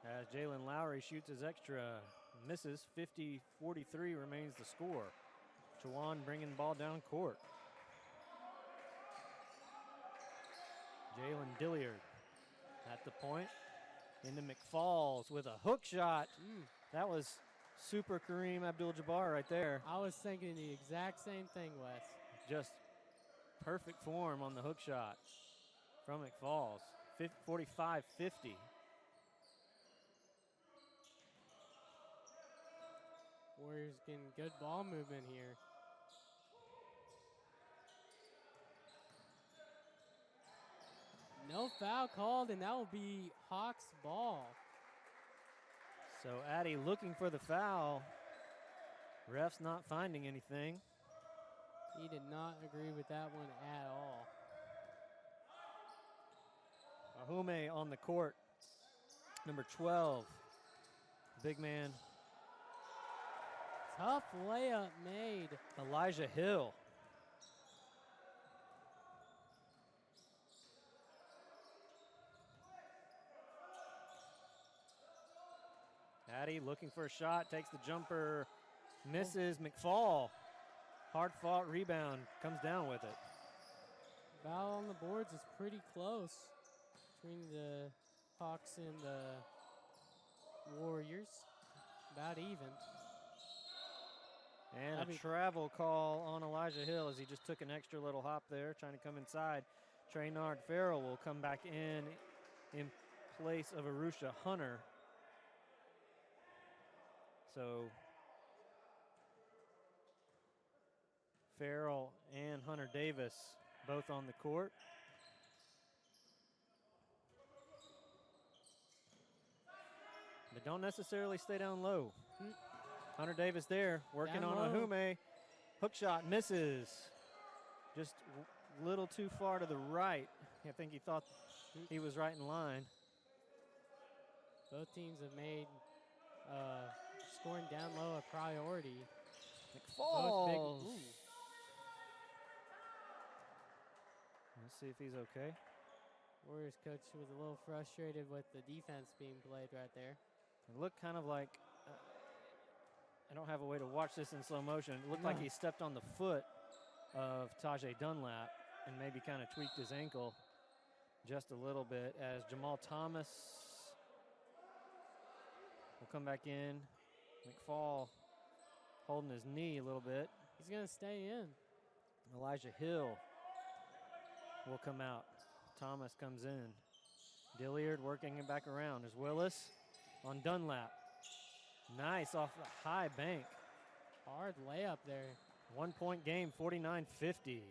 As Jalen Lowry shoots his extra, misses, 50-43 remains the score. Chowan bringing the ball down court. Jalen Dilliard at the point. Into McFalls with a hook shot. That was super Kareem Abdul-Jabbar right there. I was thinking the exact same thing, Wes. Just perfect form on the hook shot from McFalls. 45-50. Warriors getting good ball movement here. No foul called, and that will be Hawks' ball. So Addy looking for the foul. Ref's not finding anything. He did not agree with that one at all. Ahume on the court. Number 12. Big man. Tough layup made. Elijah Hill. Addy looking for a shot, takes the jumper, misses. McFall, hard fought rebound, comes down with it. Foul on the boards is pretty close between the Hawks and the Warriors. About even. And a travel call on Elijah Hill as he just took an extra little hop there, trying to come inside. Traynard Farrell will come back in place of Arusha Hunter. So Farrell and Hunter Davis both on the court. But don't necessarily stay down low. Hunter Davis there, working Down on low. Ahume. Hook shot misses. Just a little too far to the right. I think he thought he was right in line. Both teams have made scoring down low a priority. McFalls. Both big. Let's see if he's okay. Warriors coach was a little frustrated with the defense being played right there. It looked kind of like, I don't have a way to watch this in slow motion. It looked like he stepped on the foot of Tajay Dunlap and maybe kind of tweaked his ankle just a little bit as Jamal Thomas will come back in. McFall holding his knee a little bit. He's going to stay in. Elijah Hill will come out. Thomas comes in. Dilliard working it back around. There's Willis on Dunlap. Nice off the high bank. Hard layup there. 1 point game, 49-50.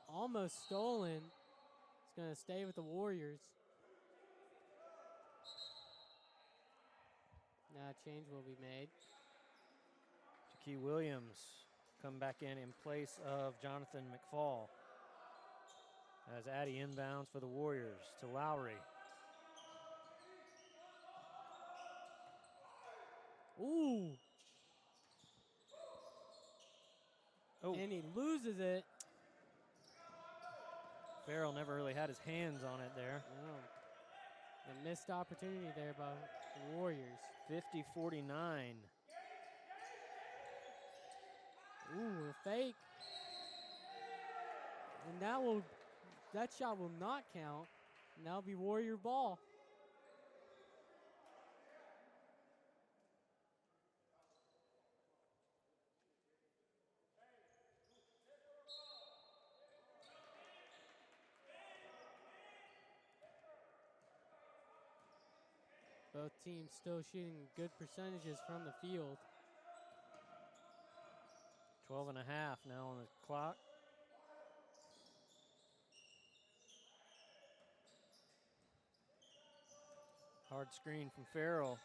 Almost stolen. It's going to stay with the Warriors. Now a change will be made. Shaquille Williams come back in place of Jonathan McFall. As Addy inbounds for the Warriors to Lowry. Ooh. Oh. And he loses it. Farrell never really had his hands on it there. Oh. A missed opportunity there by the Warriors. 50-49. Ooh, a fake. And that shot will not count. And that'll be Warrior ball. Both teams still shooting good percentages from the field. 12 and a half now on the clock. Hard screen from Farrell.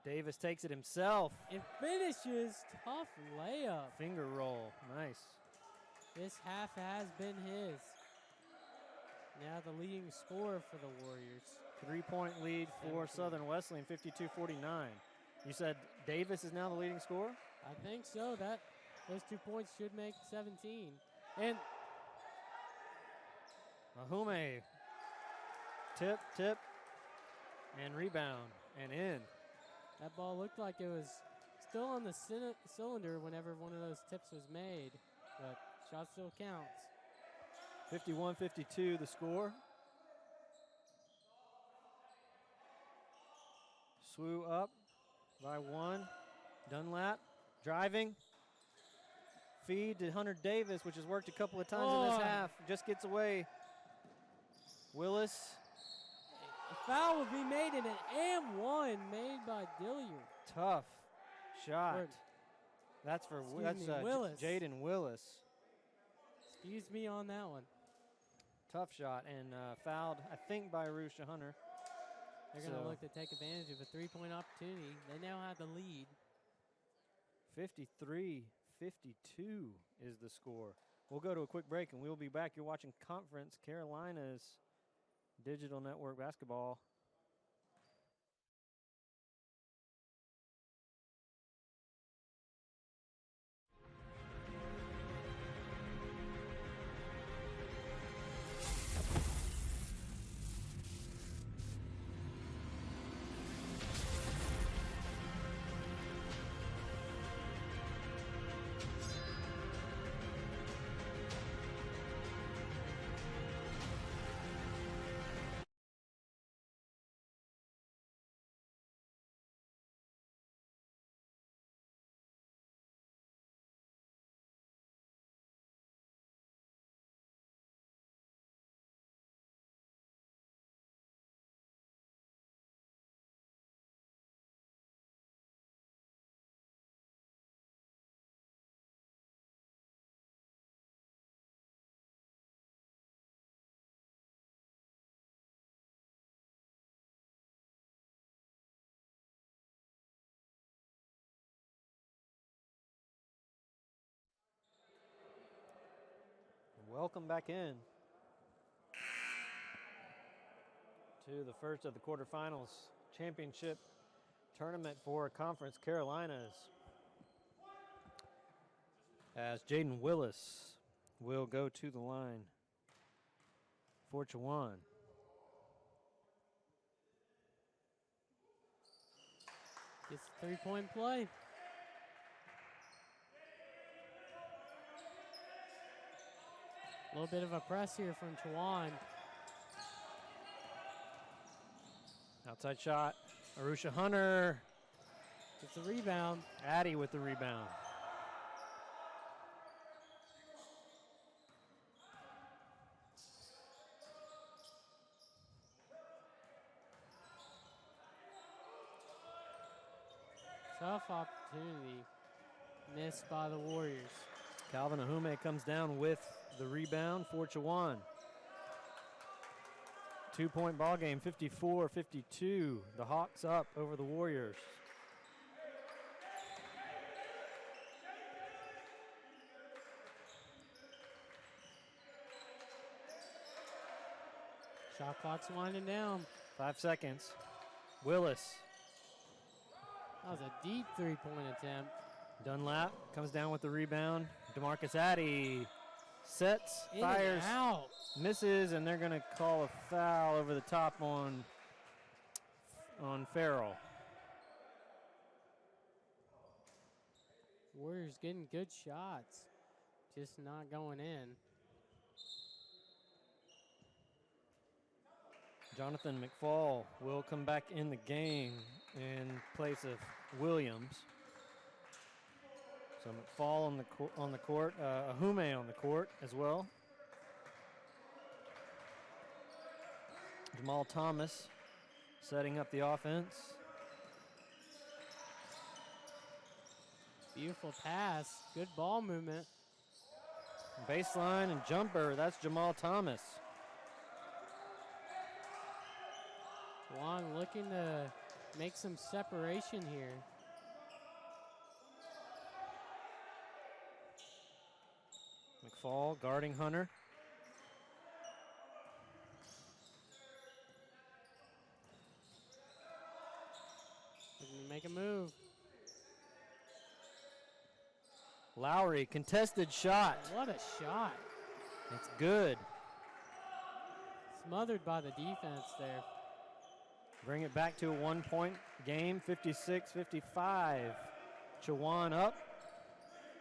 Davis takes it himself. And finishes. Tough layup. Finger roll. Nice. This half has been his. Now the leading scorer for the Warriors. 3-point lead for Southern Wesleyan, 52-49. You said Davis is now the leading scorer? I think so. Those 2 points should make 17. And Mahume. Tip, and rebound, and in. that ball looked like it was still on the cylinder whenever one of those tips was made, but shot still counts. 51-52 the score. SWU up by 1. Dunlap driving. Feed to Hunter Davis, which has worked a couple of times in this half. Just gets away. Willis. A foul will be made and an and one made by Dilliard. Tough shot. That's Willis. Jaden Willis. Excuse me on that one. Tough shot and fouled, I think, by Arusha Hunter. They're going to look to take advantage of a three-point opportunity. They now have the lead. 53-52 is the score. We'll go to a quick break and we'll be back. You're watching Conference Carolina's Digital Network Basketball. Welcome back in to the first of the quarterfinals championship tournament for Conference Carolinas. As Jaden Willis will go to the line for Chowan. Gets a three-point play. A little bit of a press here from Chowan. Outside shot, Arusha Hunter. It's a rebound. Addy with the rebound. tough opportunity missed by the Warriors. Calvin Ahume comes down with the rebound for Chowan. 2-point ball game, 54-52. The Hawks up over the Warriors. Shot clock's winding down. 5 seconds. Willis. That was a deep three-point attempt. Dunlap comes down with the rebound. DeMarcus Addy sets, In fires, and out. misses, and they're going to call a foul over the top on Farrell. Warriors getting good shots, just not going in. Jonathan McFall will come back in the game in place of Williams. So McFall on the court, Ahume on the court as well. Jamal Thomas setting up the offense. Beautiful pass, good ball movement. Baseline and jumper, that's Jamal Thomas. Juan looking to make some separation here. McFall guarding Hunter. Looking to make a move. Lowry, contested shot. What a shot. It's good. Smothered by the defense there. Bring it back to a 1-point game, 56-55. Chowan up.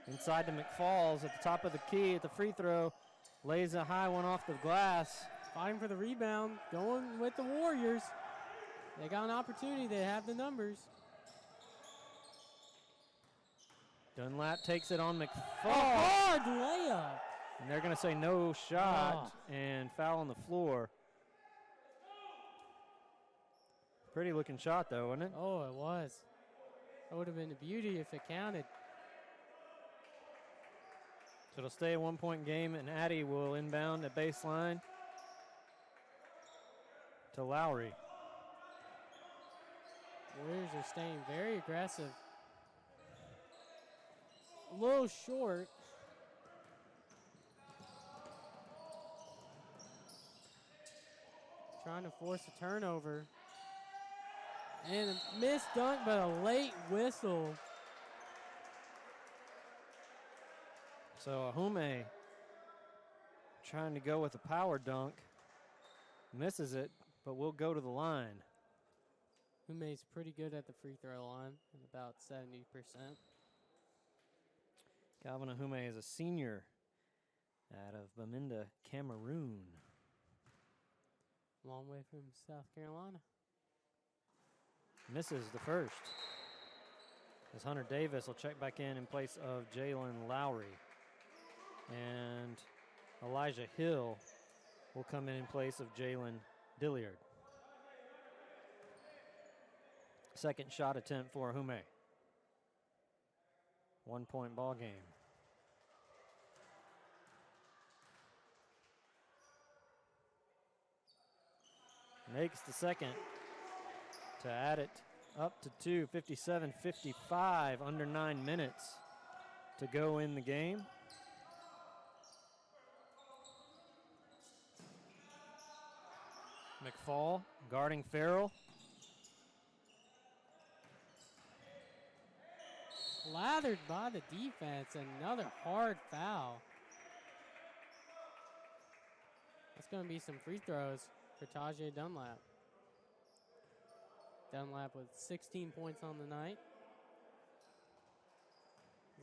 Inside to McFalls at the top of the key at the free throw. Lays a high one off the glass. Fighting for the rebound, going with the Warriors. They got an opportunity, they have the numbers. Dunlap takes it on McFall. A hard layup. And they're going to say no shot and foul on the floor. Pretty looking shot though, wasn't it? Oh, it was. That would have been a beauty if it counted. So it'll stay a 1-point game, and Addy will inbound at baseline to Lowry. Warriors are staying very aggressive. A little short. Trying to force a turnover. And a missed dunk, but a late whistle. So Ahume trying to go with a power dunk. Misses it, but will go to the line. Hume's pretty good at the free throw line, about 70%. Calvin Ahume is a senior out of Bamenda, Cameroon. Long way from South Carolina. Misses the first. As Hunter Davis will check back in place of Jalen Lowry. And Elijah Hill will come in place of Jalen Dilliard. Second shot attempt for Ahume. 1-point ball game. Makes the second to add it up to 2, 57-55, under 9 minutes to go in the game. McFall guarding Farrell. Lathered by the defense, another hard foul. That's going to be some free throws for Tajay Dunlap. Dunlap with 16 points on the night.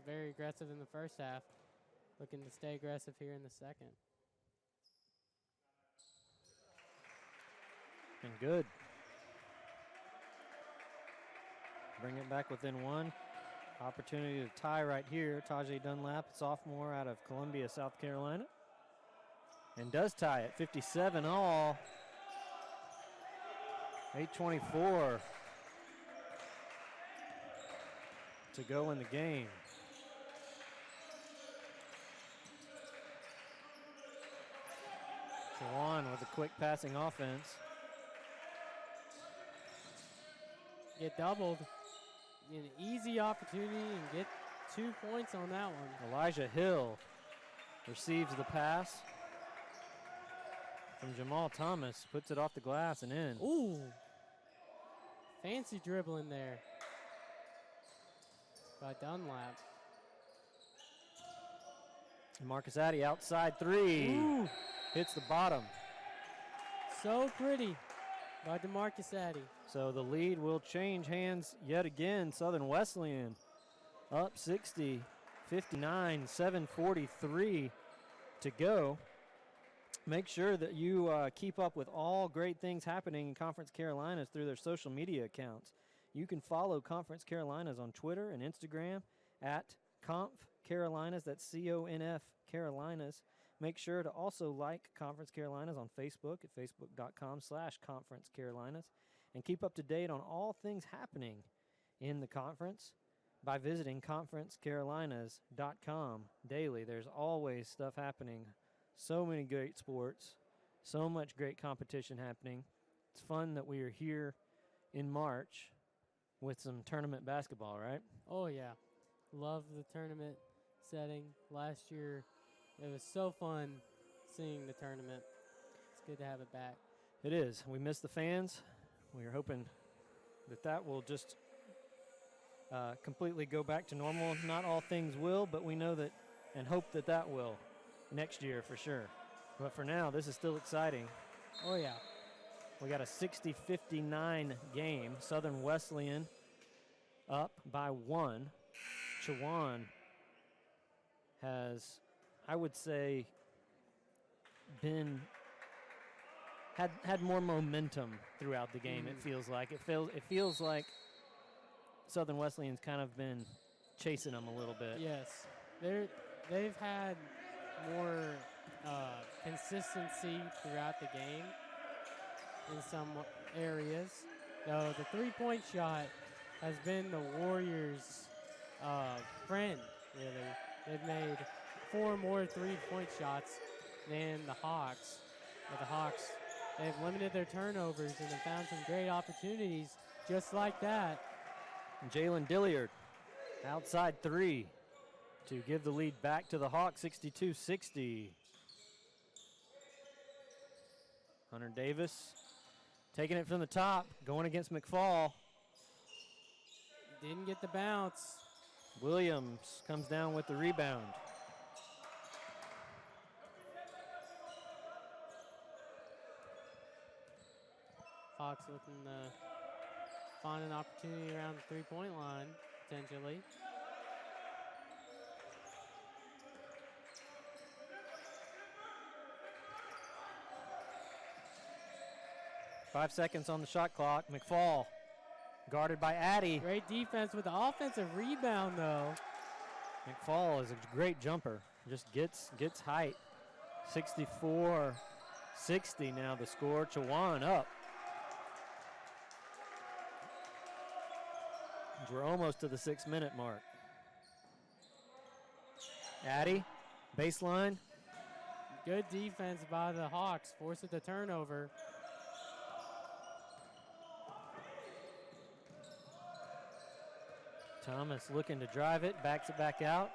Very aggressive in the first half. Looking to stay aggressive here in the second. And good. Bring it back within one. Opportunity to tie right here. Tajay Dunlap, sophomore out of Columbia, South Carolina. And does tie it, 57 all. 8:24. to go in the game. Chowan with a quick passing offense. Get doubled. An easy opportunity and get 2 points on that one. Elijah Hill receives the pass from Jamal Thomas, puts it off the glass and in. Ooh. Fancy dribbling there by Dunlap. Marcus Addy outside three. Ooh. Hits the bottom. So pretty by DeMarcus Addy. So the lead will change hands yet again. Southern Wesleyan up 60, 59, 7:43 to go. Make sure that you keep up with all great things happening in Conference Carolinas through their social media accounts. You can follow Conference Carolinas on Twitter and Instagram at Conf Carolinas. That's CONF Carolinas. Make sure to also like Conference Carolinas on Facebook at facebook.com/Conference Carolinas. And keep up to date on all things happening in the conference by visiting conferencecarolinas.com daily. There's always stuff happening. So many great sports, so much great competition happening. It's fun that we are here in March with some tournament basketball, right? Oh, yeah. Love the tournament setting. Last year, it was so fun seeing the tournament. It's good to have it back. It is. We miss the fans. We are hoping that that will just completely go back to normal. Not all things will, but we know that and hope that that will next year for sure. But for now, this is still exciting. Oh, yeah. We got a 60-59 game. Southern Wesleyan up by 1. Chowan has, I would say, had more momentum throughout the game. It feels like it feels like Southern Wesleyan's kind of been chasing them a little bit. Yes, they've had more consistency throughout the game in some areas. Though the three-point shot has been the Warriors' friend. Really, they've made 4 more three-point shots than the Hawks. But the Hawks, they've limited their turnovers and have found some great opportunities just like that. Jalen Dilliard, outside 3 to give the lead back to the Hawks, 62-60. Hunter Davis taking it from the top, going against McFall. Didn't get the bounce. Williams comes down with the rebound. Hawks looking to find an opportunity around the three-point line, potentially. Five seconds on the shot clock. McFall guarded by Addy. Great defense with the offensive rebound, though. McFall is a great jumper. Just gets height. 64-60 now the score. Chowan up. We're almost to the 6-minute mark. Addy, baseline. Good defense by the Hawks. Forces the turnover. Thomas looking to drive it, backs it back out,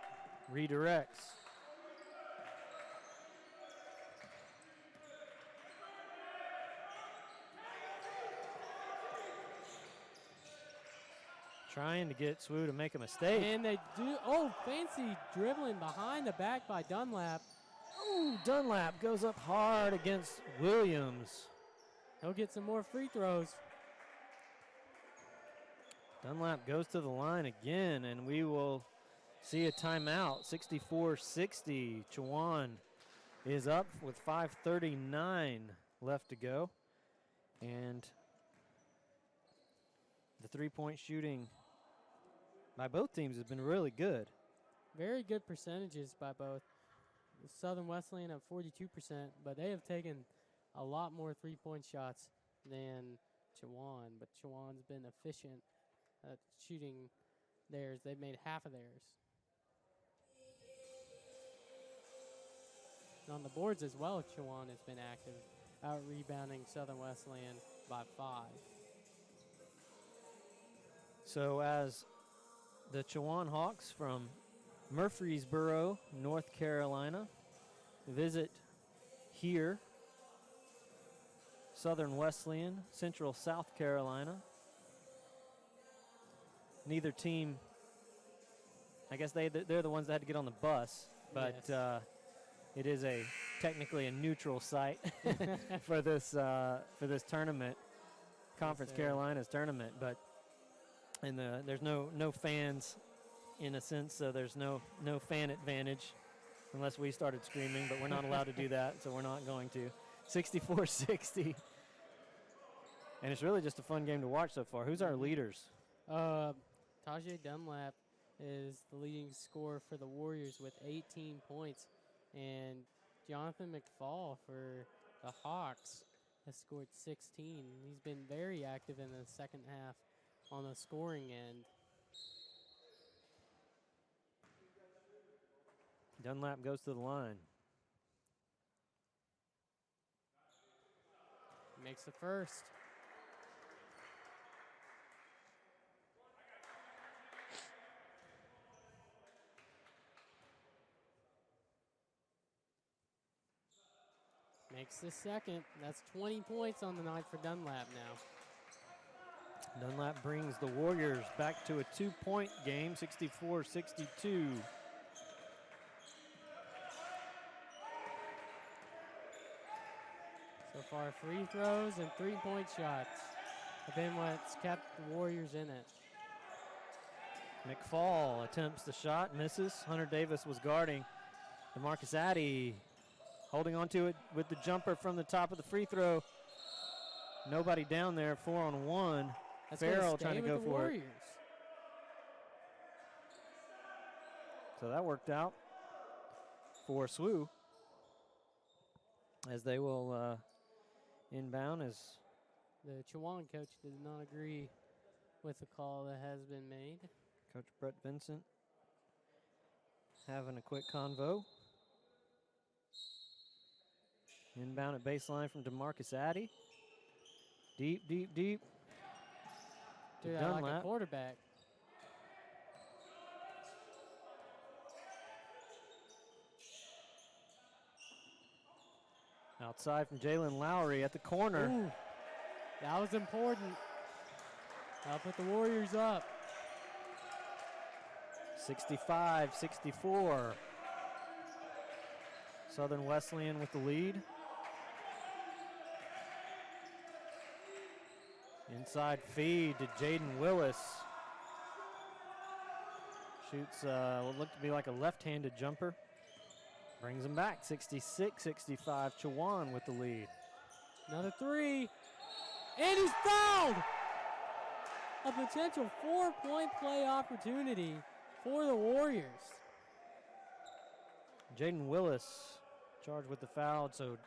redirects. Trying to get SWU to make a mistake. And they do. Oh, fancy dribbling behind the back by Dunlap. Ooh, Dunlap goes up hard against Williams. He'll get some more free throws. Dunlap goes to the line again, and we will see a timeout. 64-60. Chowan is up with 5:39 left to go. And the three-point shooting by both teams has been really good. Very good percentages by both. Southern Wesleyan at 42%, but they have taken a lot more three-point shots than Chowan. But Chowan's been efficient at shooting theirs. They've made half of theirs. And on the boards as well, Chowan has been active, out rebounding Southern Wesleyan by 5. So as the Chowan Hawks from Murfreesboro, North Carolina, visit here, Southern Wesleyan, Central South Carolina. Neither team, I guess they're the ones that had to get on the bus, but Yes. it is technically a neutral site for this tournament, Conference sir. Carolina's tournament. But there's no fans in a sense, so there's no fan advantage unless we started screaming, but we're not allowed to do that, so we're not going to. 64-60. And it's really just a fun game to watch so far. Who's our leaders? Tajay Dunlap is the leading scorer for the Warriors with 18 points. And Jonathan McFall for the Hawks has scored 16. He's been very active in the second half on the scoring end. Dunlap goes to the line. Makes the first. Makes the second. That's 20 points on the night for Dunlap now. Dunlap brings the Warriors back to a 2-point game, 64-62. So far, free throws and three-point shots have been what's kept the Warriors in it. McFall attempts the shot, misses. Hunter Davis was guarding. DeMarcus Addy holding on to it with the jumper from the top of the free throw. Nobody down there, 4-on-1. That's Farrell trying to go for Warriors. it. So that worked out for SWU as they will inbound as The Chowan coach did not agree with the call that has been made. Coach Brett Vincent having a quick convo. Inbound at baseline from DeMarcus Addy. Deep. Do To that like a Dunlap. quarterback. Outside from Jalen Lowry at the corner. Ooh, that was important. That'll put the Warriors up. 65-64. Southern Wesleyan with the lead. Inside feed to Jaden Willis. Shoots what looked to be like a left-handed jumper. Brings him back, 66-65. Chowan with the lead. Another three. And he's fouled! A potential 4-point play opportunity for the Warriors. Jaden Willis charged with the foul, so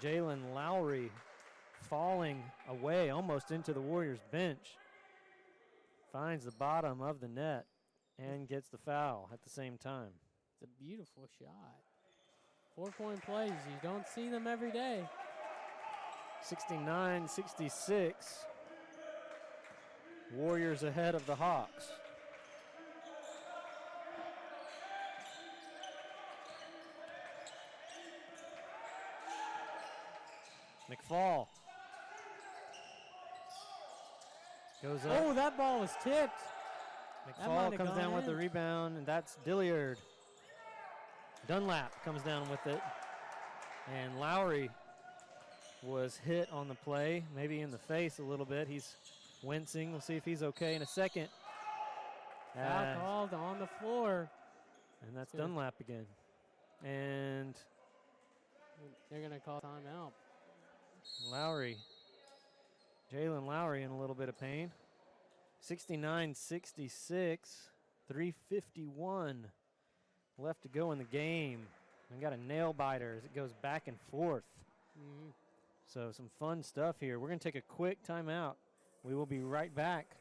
Jalen Lowry falling away almost into the Warriors bench. Finds the bottom of the net and gets the foul at the same time. It's a beautiful shot. 4-point plays, you don't see them every day. 69-66. Warriors ahead of the Hawks. McFall goes up. Oh, that ball was tipped. That might McFall have comes gone down with in. the rebound, and that's Dilliard. Dunlap comes down with it. And Lowry was hit on the play, maybe in the face a little bit. He's wincing. We'll see if he's okay in a second. Foul called on the floor. And that's Good. Dunlap again. And They're going to call timeout. Lowry, Jalen Lowry in a little bit of pain. 69-66, 3:51 left to go in the game. We got a nail biter as it goes back and forth. Mhm. So some fun stuff here. We're going to take a quick timeout. We will be right back.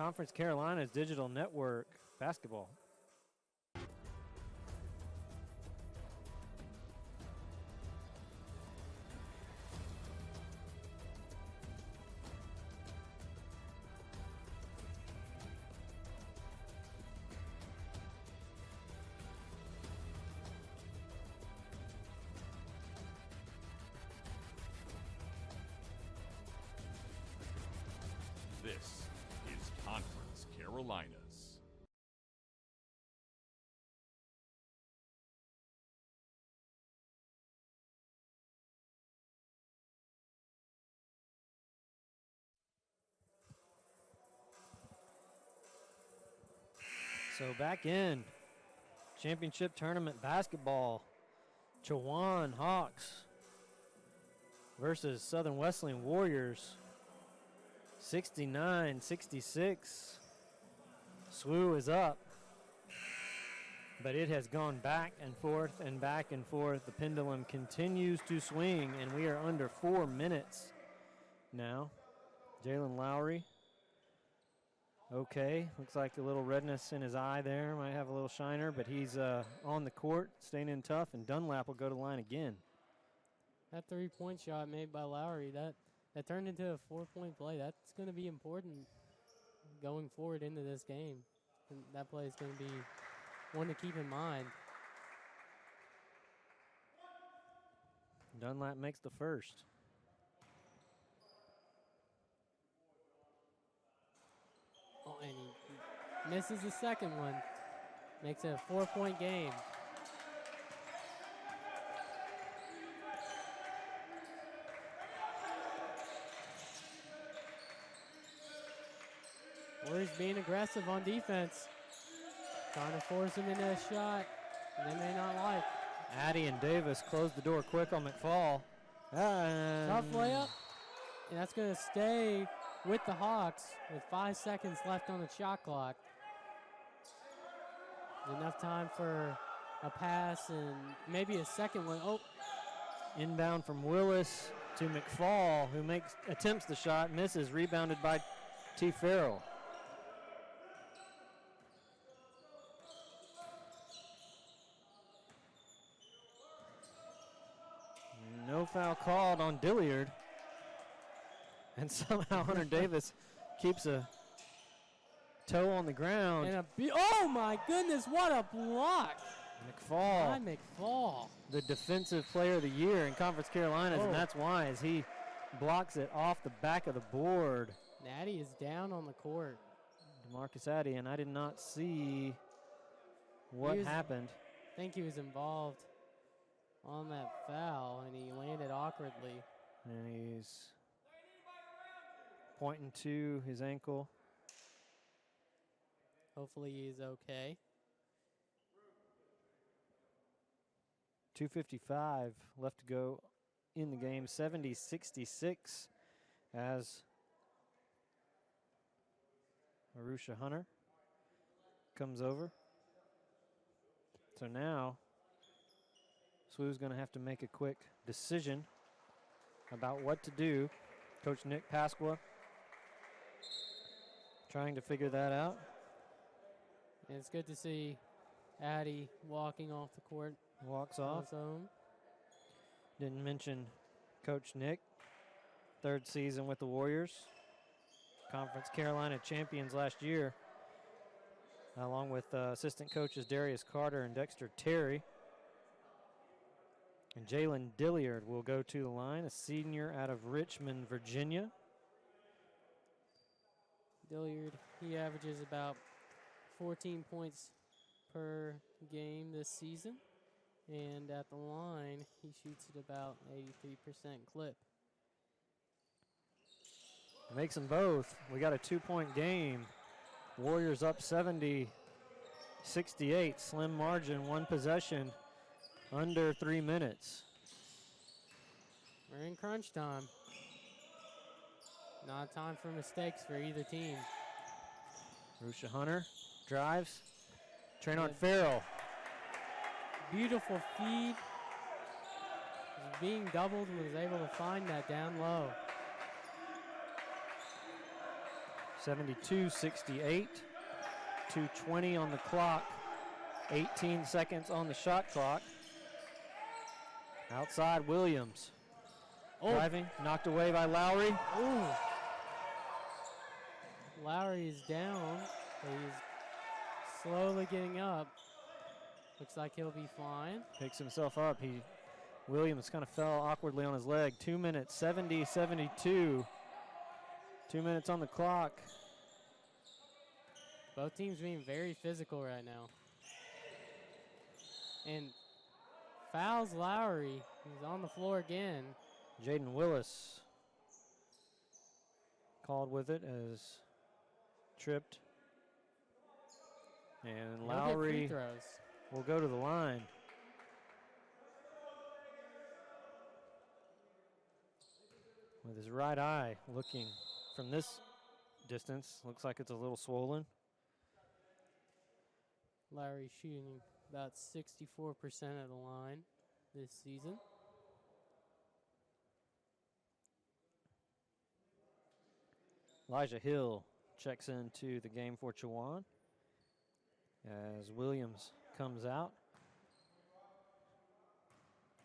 Conference Carolina's digital network basketball. This is Conference Carolinas. So back in championship tournament basketball, Chowan Hawks versus Southern Wesleyan Warriors, 69-66. SWU is up, but it has gone back and forth and back and forth. The pendulum continues to swing, and we are under 4 minutes now. Jalen Lowry. Okay, looks like a little redness in his eye there. Might have a little shiner, but he's on the court, staying in tough, and Dunlap will go to the line again. That three-point shot made by Lowry, that turned into a 4-point play. That's going to be important going forward into this game. And that play is going to be one to keep in mind. Dunlap makes the first. Oh, and he misses the second one. Makes it a 4-point game. Warriors being aggressive on defense. Trying to force him into a shot they may not like. Addy and Davis close the door quick on McFall. Tough layup. And that's going to stay with the Hawks with 5 seconds left on the shot clock. Enough time for a pass and maybe a second one. Oh, inbound from Willis to McFall, who attempts the shot, misses, rebounded by T. Farrell. No foul called on Dilliard. And somehow Hunter Davis keeps a toe on the ground. And oh my goodness, what a block. McFall. By McFall. The defensive player of the year in Conference Carolinas, and that's why, as he blocks it off the back of the board. Addy is down on the court. DeMarcus Addy, and I did not see what happened. I think he was involved on that foul, and he landed awkwardly. And he's pointing to his ankle. Hopefully he's okay. 2:55 left to go in the game. 70-66 as Arusha Hunter comes over. So now SWU's going to have to make a quick decision about what to do. Coach Nick Pasqua trying to figure that out. And it's good to see Addy walking off the court. Walks off. Didn't mention Coach Nick, third season with the Warriors. Conference Carolina champions last year, along with assistant coaches Darius Carter and Dexter Terry. And Jalen Dilliard will go to the line, a senior out of Richmond, Virginia. Dilliard, he averages about 14 points per game this season. And at the line, he shoots at about 83% clip. Makes them both. We got a 2-point game. Warriors up 70-68, slim margin, one possession, under 3 minutes. We're in crunch time. Not time for mistakes for either team. Arusha Hunter drives. Traynard Farrell. Beautiful feed. Was being doubled and was able to find that down low. 72-68. 2:20 on the clock. 18 seconds on the shot clock. Outside Williams. Driving, knocked away by Lowry. Ooh. Lowry is down, but he's slowly getting up. Looks like he'll be fine. Picks himself up. Williams kind of fell awkwardly on his leg. 2 minutes, 70-72. 2 minutes on the clock. Both teams being very physical right now. And fouls Lowry. He's on the floor again. Jaden Willis called with it as tripped. And He'll get Lowry free throws. will go to the line. With his right eye looking from this distance, looks like it's a little swollen. Lowry shooting about 64% at the line this season. Elijah Hill checks into the game for Chowan as Williams comes out.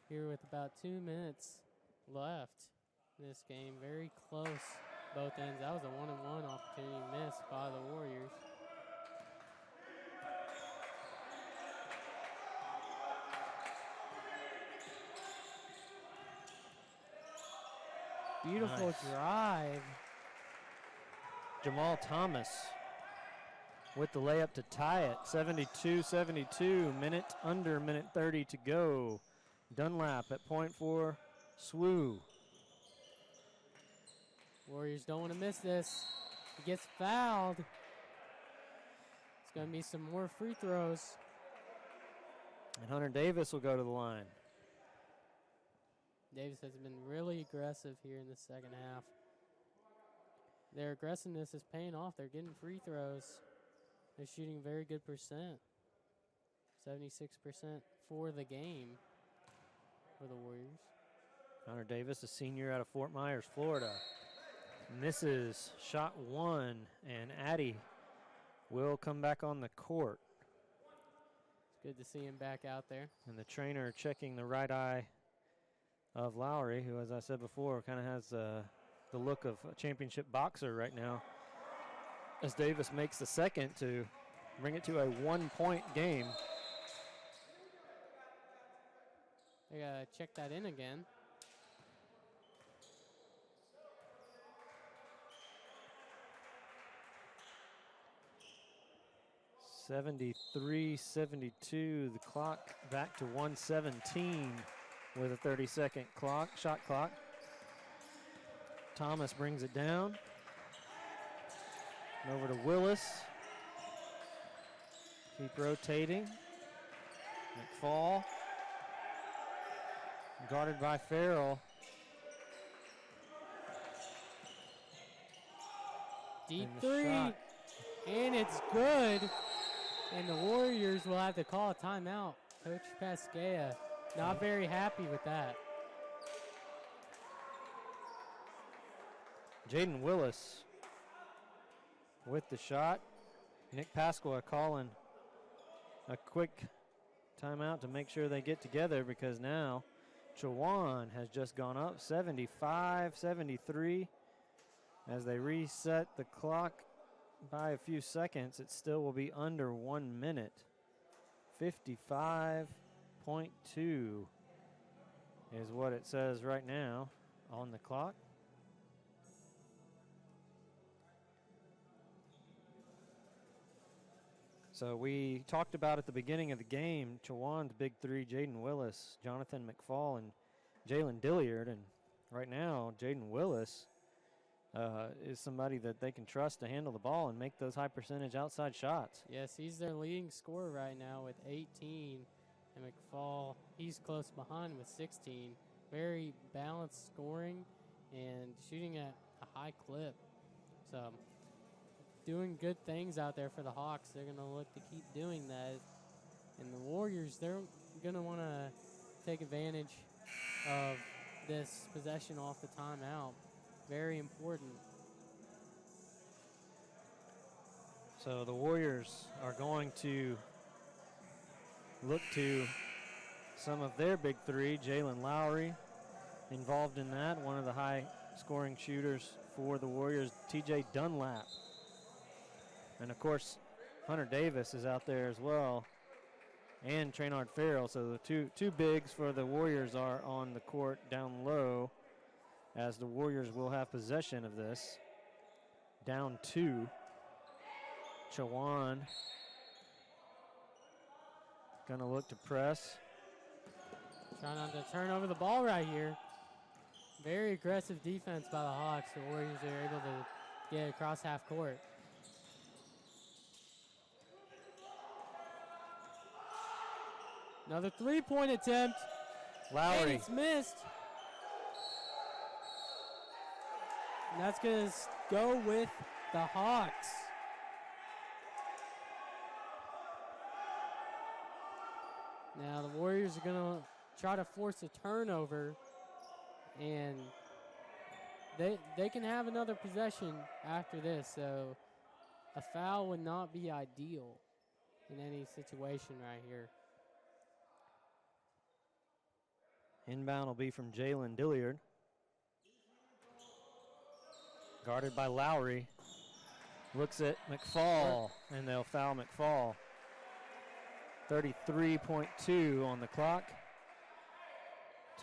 Here with about 2 minutes left in this game. Very close, both ends. That was a 1-on-1 opportunity missed by the Warriors. Beautiful Nice. drive. Jamal Thomas with the layup to tie it. 72-72, under minute 30 to go. Dunlap at point for SWU. Warriors don't want to miss this. He gets fouled. It's going to be some more free throws. And Hunter Davis will go to the line. Davis has been really aggressive here in the second half. Their aggressiveness is paying off. They're getting free throws. They're shooting very good percent. 76% for the game for the Warriors. Hunter Davis, a senior out of Fort Myers, Florida. Misses shot one, and Addy will come back on the court. It's good to see him back out there. And the trainer checking the right eye of Lowry, who, as I said before, kind of has the look of a championship boxer right now, as Davis makes the second to bring it to a 1-point game. They got to check that in again. (73-72). The clock back to 1:17 with a 30-second shot clock. Thomas brings it down. And over to Willis. Keep rotating. McFall. Guarded by Farrell. Deep And the three. shot. And it's good. And the Warriors will have to call a timeout. Coach Pasquea not very happy with that. Jaden Willis with the shot. Nick Pasqua calling a quick timeout to make sure they get together, because now Chowan has just gone up 75-73. As they reset the clock by a few seconds, it still will be under 1 minute. 55.2 is what it says right now on the clock. So we talked about at the beginning of the game, Chowan's big three, Jaden Willis, Jonathan McFall, and Jalen Dilliard. And right now, Jaden Willis is somebody that they can trust to handle the ball and make those high percentage outside shots. Yes, he's their leading scorer right now with 18. And McFall, he's close behind with 16. Very balanced scoring and shooting at a high clip. So doing good things out there for the Hawks. They're going to look to keep doing that. And the Warriors, they're going to want to take advantage of this possession off the timeout. Very important. So the Warriors are going to look to some of their big three. Jalen Lowry involved in that, one of the high-scoring shooters for the Warriors. TJ Dunlap. And, of course, Hunter Davis is out there as well, and Traynard Farrell. So the two bigs for the Warriors are on the court down low, as the Warriors will have possession of this. Down 2. Chowan going to look to press. Trying not to turn over the ball right here. Very aggressive defense by the Hawks. The Warriors are able to get across half court. Another three-point attempt. Lowry. And it's missed. And that's going to go with the Hawks. Now the Warriors are going to try to force a turnover, and they can have another possession after this, so a foul would not be ideal in any situation right here. Inbound will be from Jalen Dilliard. Guarded by Lowry. Looks at McFall, and they'll foul McFall. 33.2 on the clock.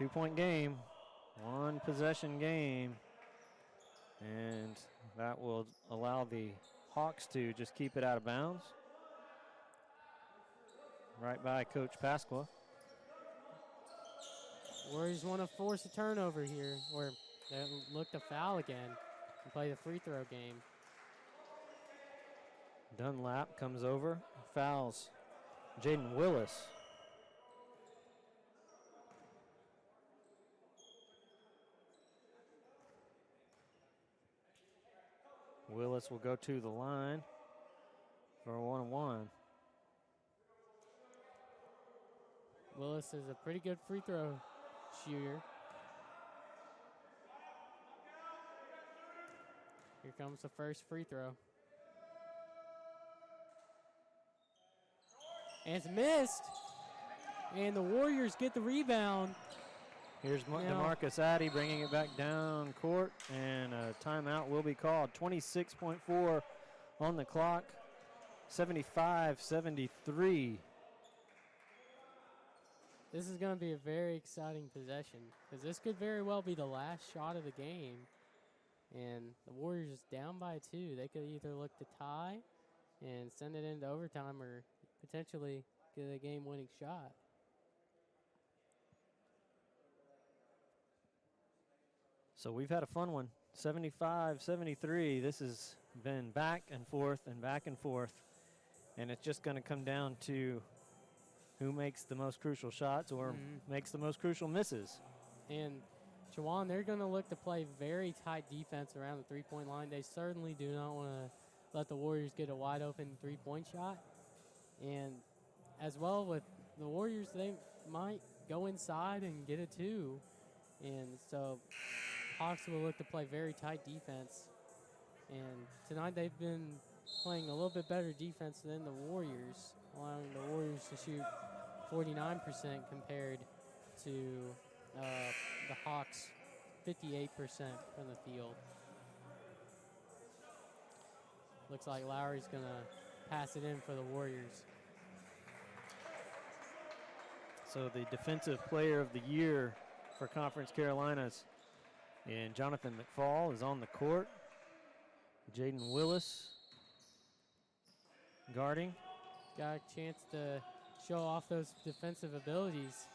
2-point game, 1 possession game. And that will allow the Hawks to just keep it out of bounds. Right by Coach Pasqua. Warriors want to force a turnover here, or they look to foul again and play the free throw game. Dunlap comes over, fouls Jaden Willis. Willis will go to the line for a 1-on-1. Willis is a pretty good free throw shooter. Here comes the first free throw. And it's missed. And the Warriors get the rebound. Here's DeMarcus Addy bringing it back down court, and a timeout will be called. 26.4 on the clock, 75-73. This is going to be a very exciting possession, because this could very well be the last shot of the game. And the Warriors down by 2. They could either look to tie and send it into overtime, or potentially get a game-winning shot. So we've had a fun one, 75-73. This has been back and forth and back and forth, and it's just going to come down to who makes the most crucial shots or makes the most crucial misses. And Chowan, they're going to look to play very tight defense around the three-point line. They certainly do not want to let the Warriors get a wide-open three-point shot. And as well with the Warriors, they might go inside and get a 2. And so Hawks will look to play very tight defense. And tonight they've been playing a little bit better defense than the Warriors, allowing the Warriors to shoot 49% compared to the Hawks 58% from the field. Looks like Lowry's going to pass it in for the Warriors. So the defensive player of the year for Conference Carolinas and Jonathan McFall is on the court. Jaden Willis guarding. Got a chance to show off those defensive abilities.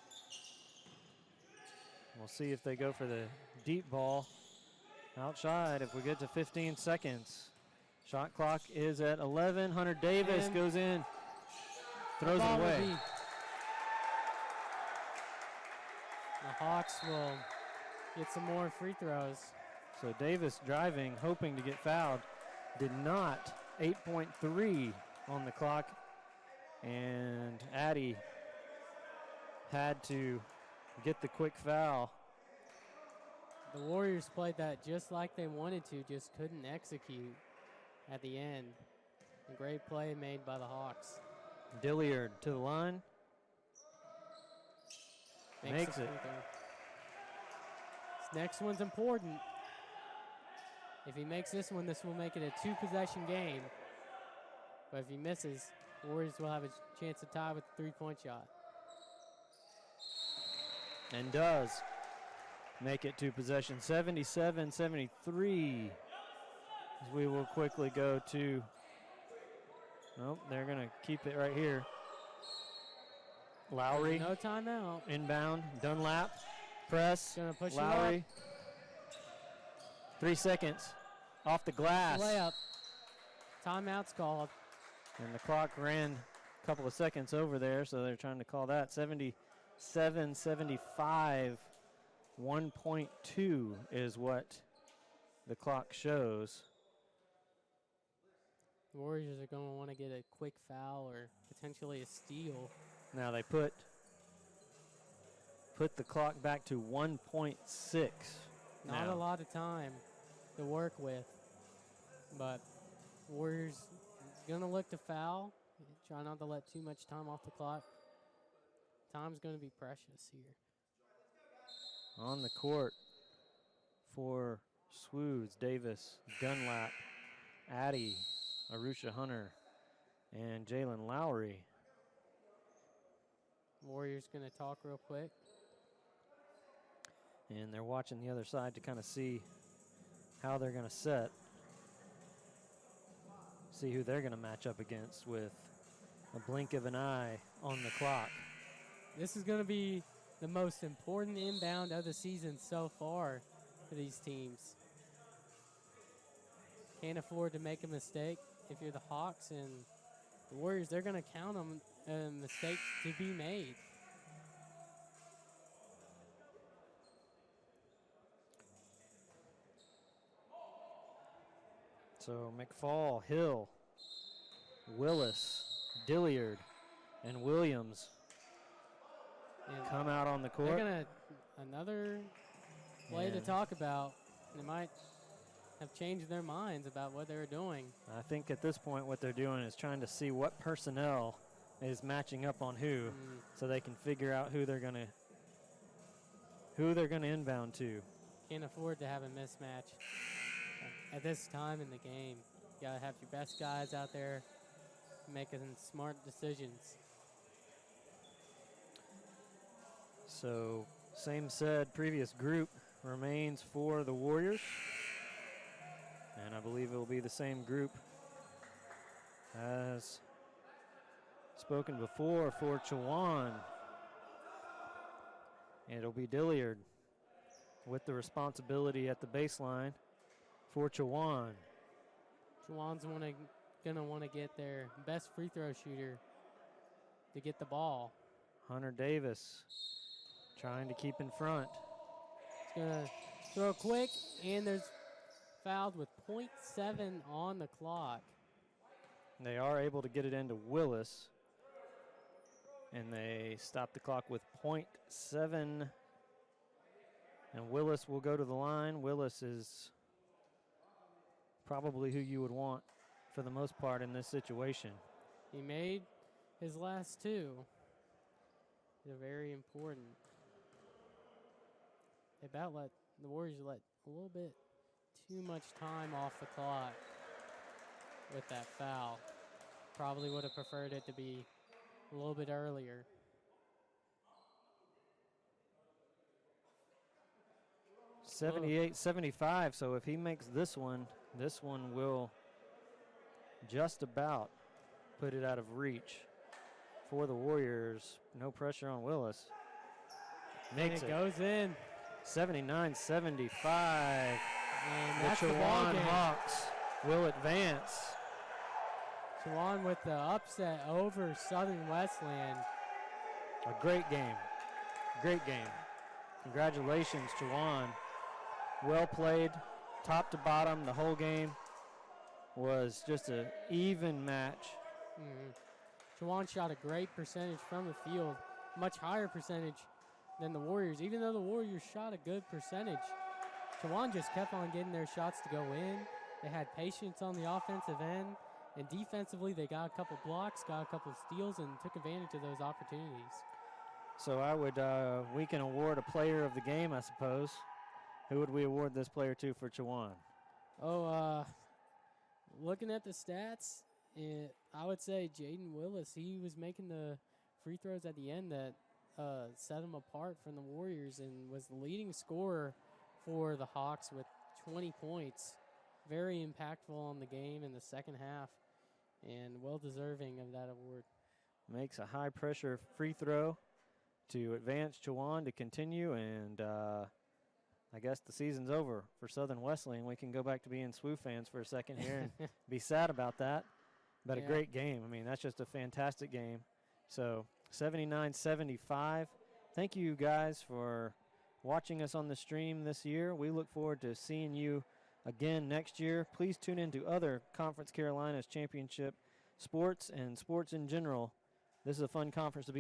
We'll see if they go for the deep ball outside if we get to 15 seconds. Shot clock is at 11. Hunter Davis And goes in, throws it Ball will away. be- The Hawks will get some more free throws. So Davis driving, hoping to get fouled. Did not. 8.3 on the clock. And Addy had to get the quick foul. The Warriors played that just like they wanted to, just couldn't execute at the end. A great play made by the Hawks. Dilliard to the line. Makes the it. free throw. This next one's important. If he makes this one, this will make it a 2-possession game. But if he misses, the Warriors will have a chance to tie with a 3-point shot. And does make it 2 possession. 77-73. As we will quickly go to, nope, they're going to keep it right here. Lowry. No timeout. Inbound. Dunlap. Press. Gonna push Lowry. 3 seconds. Off the glass. Layup. Timeout's called. And the clock ran a couple of seconds over there, so they're trying to call that. 77-75. 1.2 is what the clock shows. The Warriors are going to want to get a quick foul or potentially a steal. Now they put the clock back to 1.6. Not a lot of time to work with, but Warriors going to look to foul. Try not to let too much time off the clock. Time's going to be precious here. On the court for SWU, Davis, Dunlap, Addy, Arusha Hunter, and Jalen Lowry. Warriors going to talk real quick. And they're watching the other side to kind of see how they're going to set. See who they're going to match up against with a blink of an eye on the clock. This is going to be the most important inbound of the season so far for these teams. Can't afford to make a mistake if you're the Hawks, and the Warriors, they're going to count on a mistake to be made. So McFall, Hill, Willis, Dilliard, and Williams And come out on the court. they're going to, another play to And talk about. They might have changed their minds about what they're doing. I think at this point what they're doing is trying to see what personnel is matching up on who, so they can figure out who they're gonna inbound to. Can't afford to have a mismatch at this time in the game. You gotta have your best guys out there making smart decisions. So same said, previous group remains for the Warriors. And I believe it will be the same group as spoken before for Chowan. It'll be Dilliard with the responsibility at the baseline for Chowan. Chowan's gonna want to get their best free throw shooter to get the ball. Hunter Davis trying to keep in front. He's gonna throw quick, and there's fouled with 0.7 on the clock. They are able to get it into Willis, and they stop the clock with 0.7. And Willis will go to the line. Willis is probably who you would want for the most part in this situation. He made his last two. They're very important. The Warriors let a little bit too much time off the clock with that foul. Probably would have preferred it to be a little bit earlier. Oh. 78-75, so if he makes this one will just about put it out of reach for the Warriors. No pressure on Willis. Makes it goes in. 79-75. And The that's the ball Chowan game. Hawks will advance. Chowan with the upset over Southern Wesleyan. A great game. Great game. Congratulations, Chowan. Well played, top to bottom. The whole game was just an even match. Chowan shot a great percentage from the field, much higher percentage than the Warriors. Even though the Warriors shot a good percentage, Chowan just kept on getting their shots to go in. They had patience on the offensive end, And defensively, they got a couple blocks, got a couple of steals, and took advantage of those opportunities. So I would, we can award a player of the game, I suppose. Who would we award this player to for Chowan? Looking at the stats, I would say Jaden Willis. He was making the free throws at the end that set him apart from the Warriors and was the leading scorer for the Hawks with 20 points. Very impactful on the game in the second half and well-deserving of that award. Makes a high-pressure free throw to advance Chowan to continue, and I guess the season's over for Southern Wesleyan. We can go back to being SWU fans for a second here and be sad about that. But Yeah. A great game. I mean, that's just a fantastic game. So 79-75. Thank you guys for watching us on the stream this year. We look forward to seeing you again next year. Please tune in to other Conference Carolinas championship sports and sports in general. This is a fun conference to be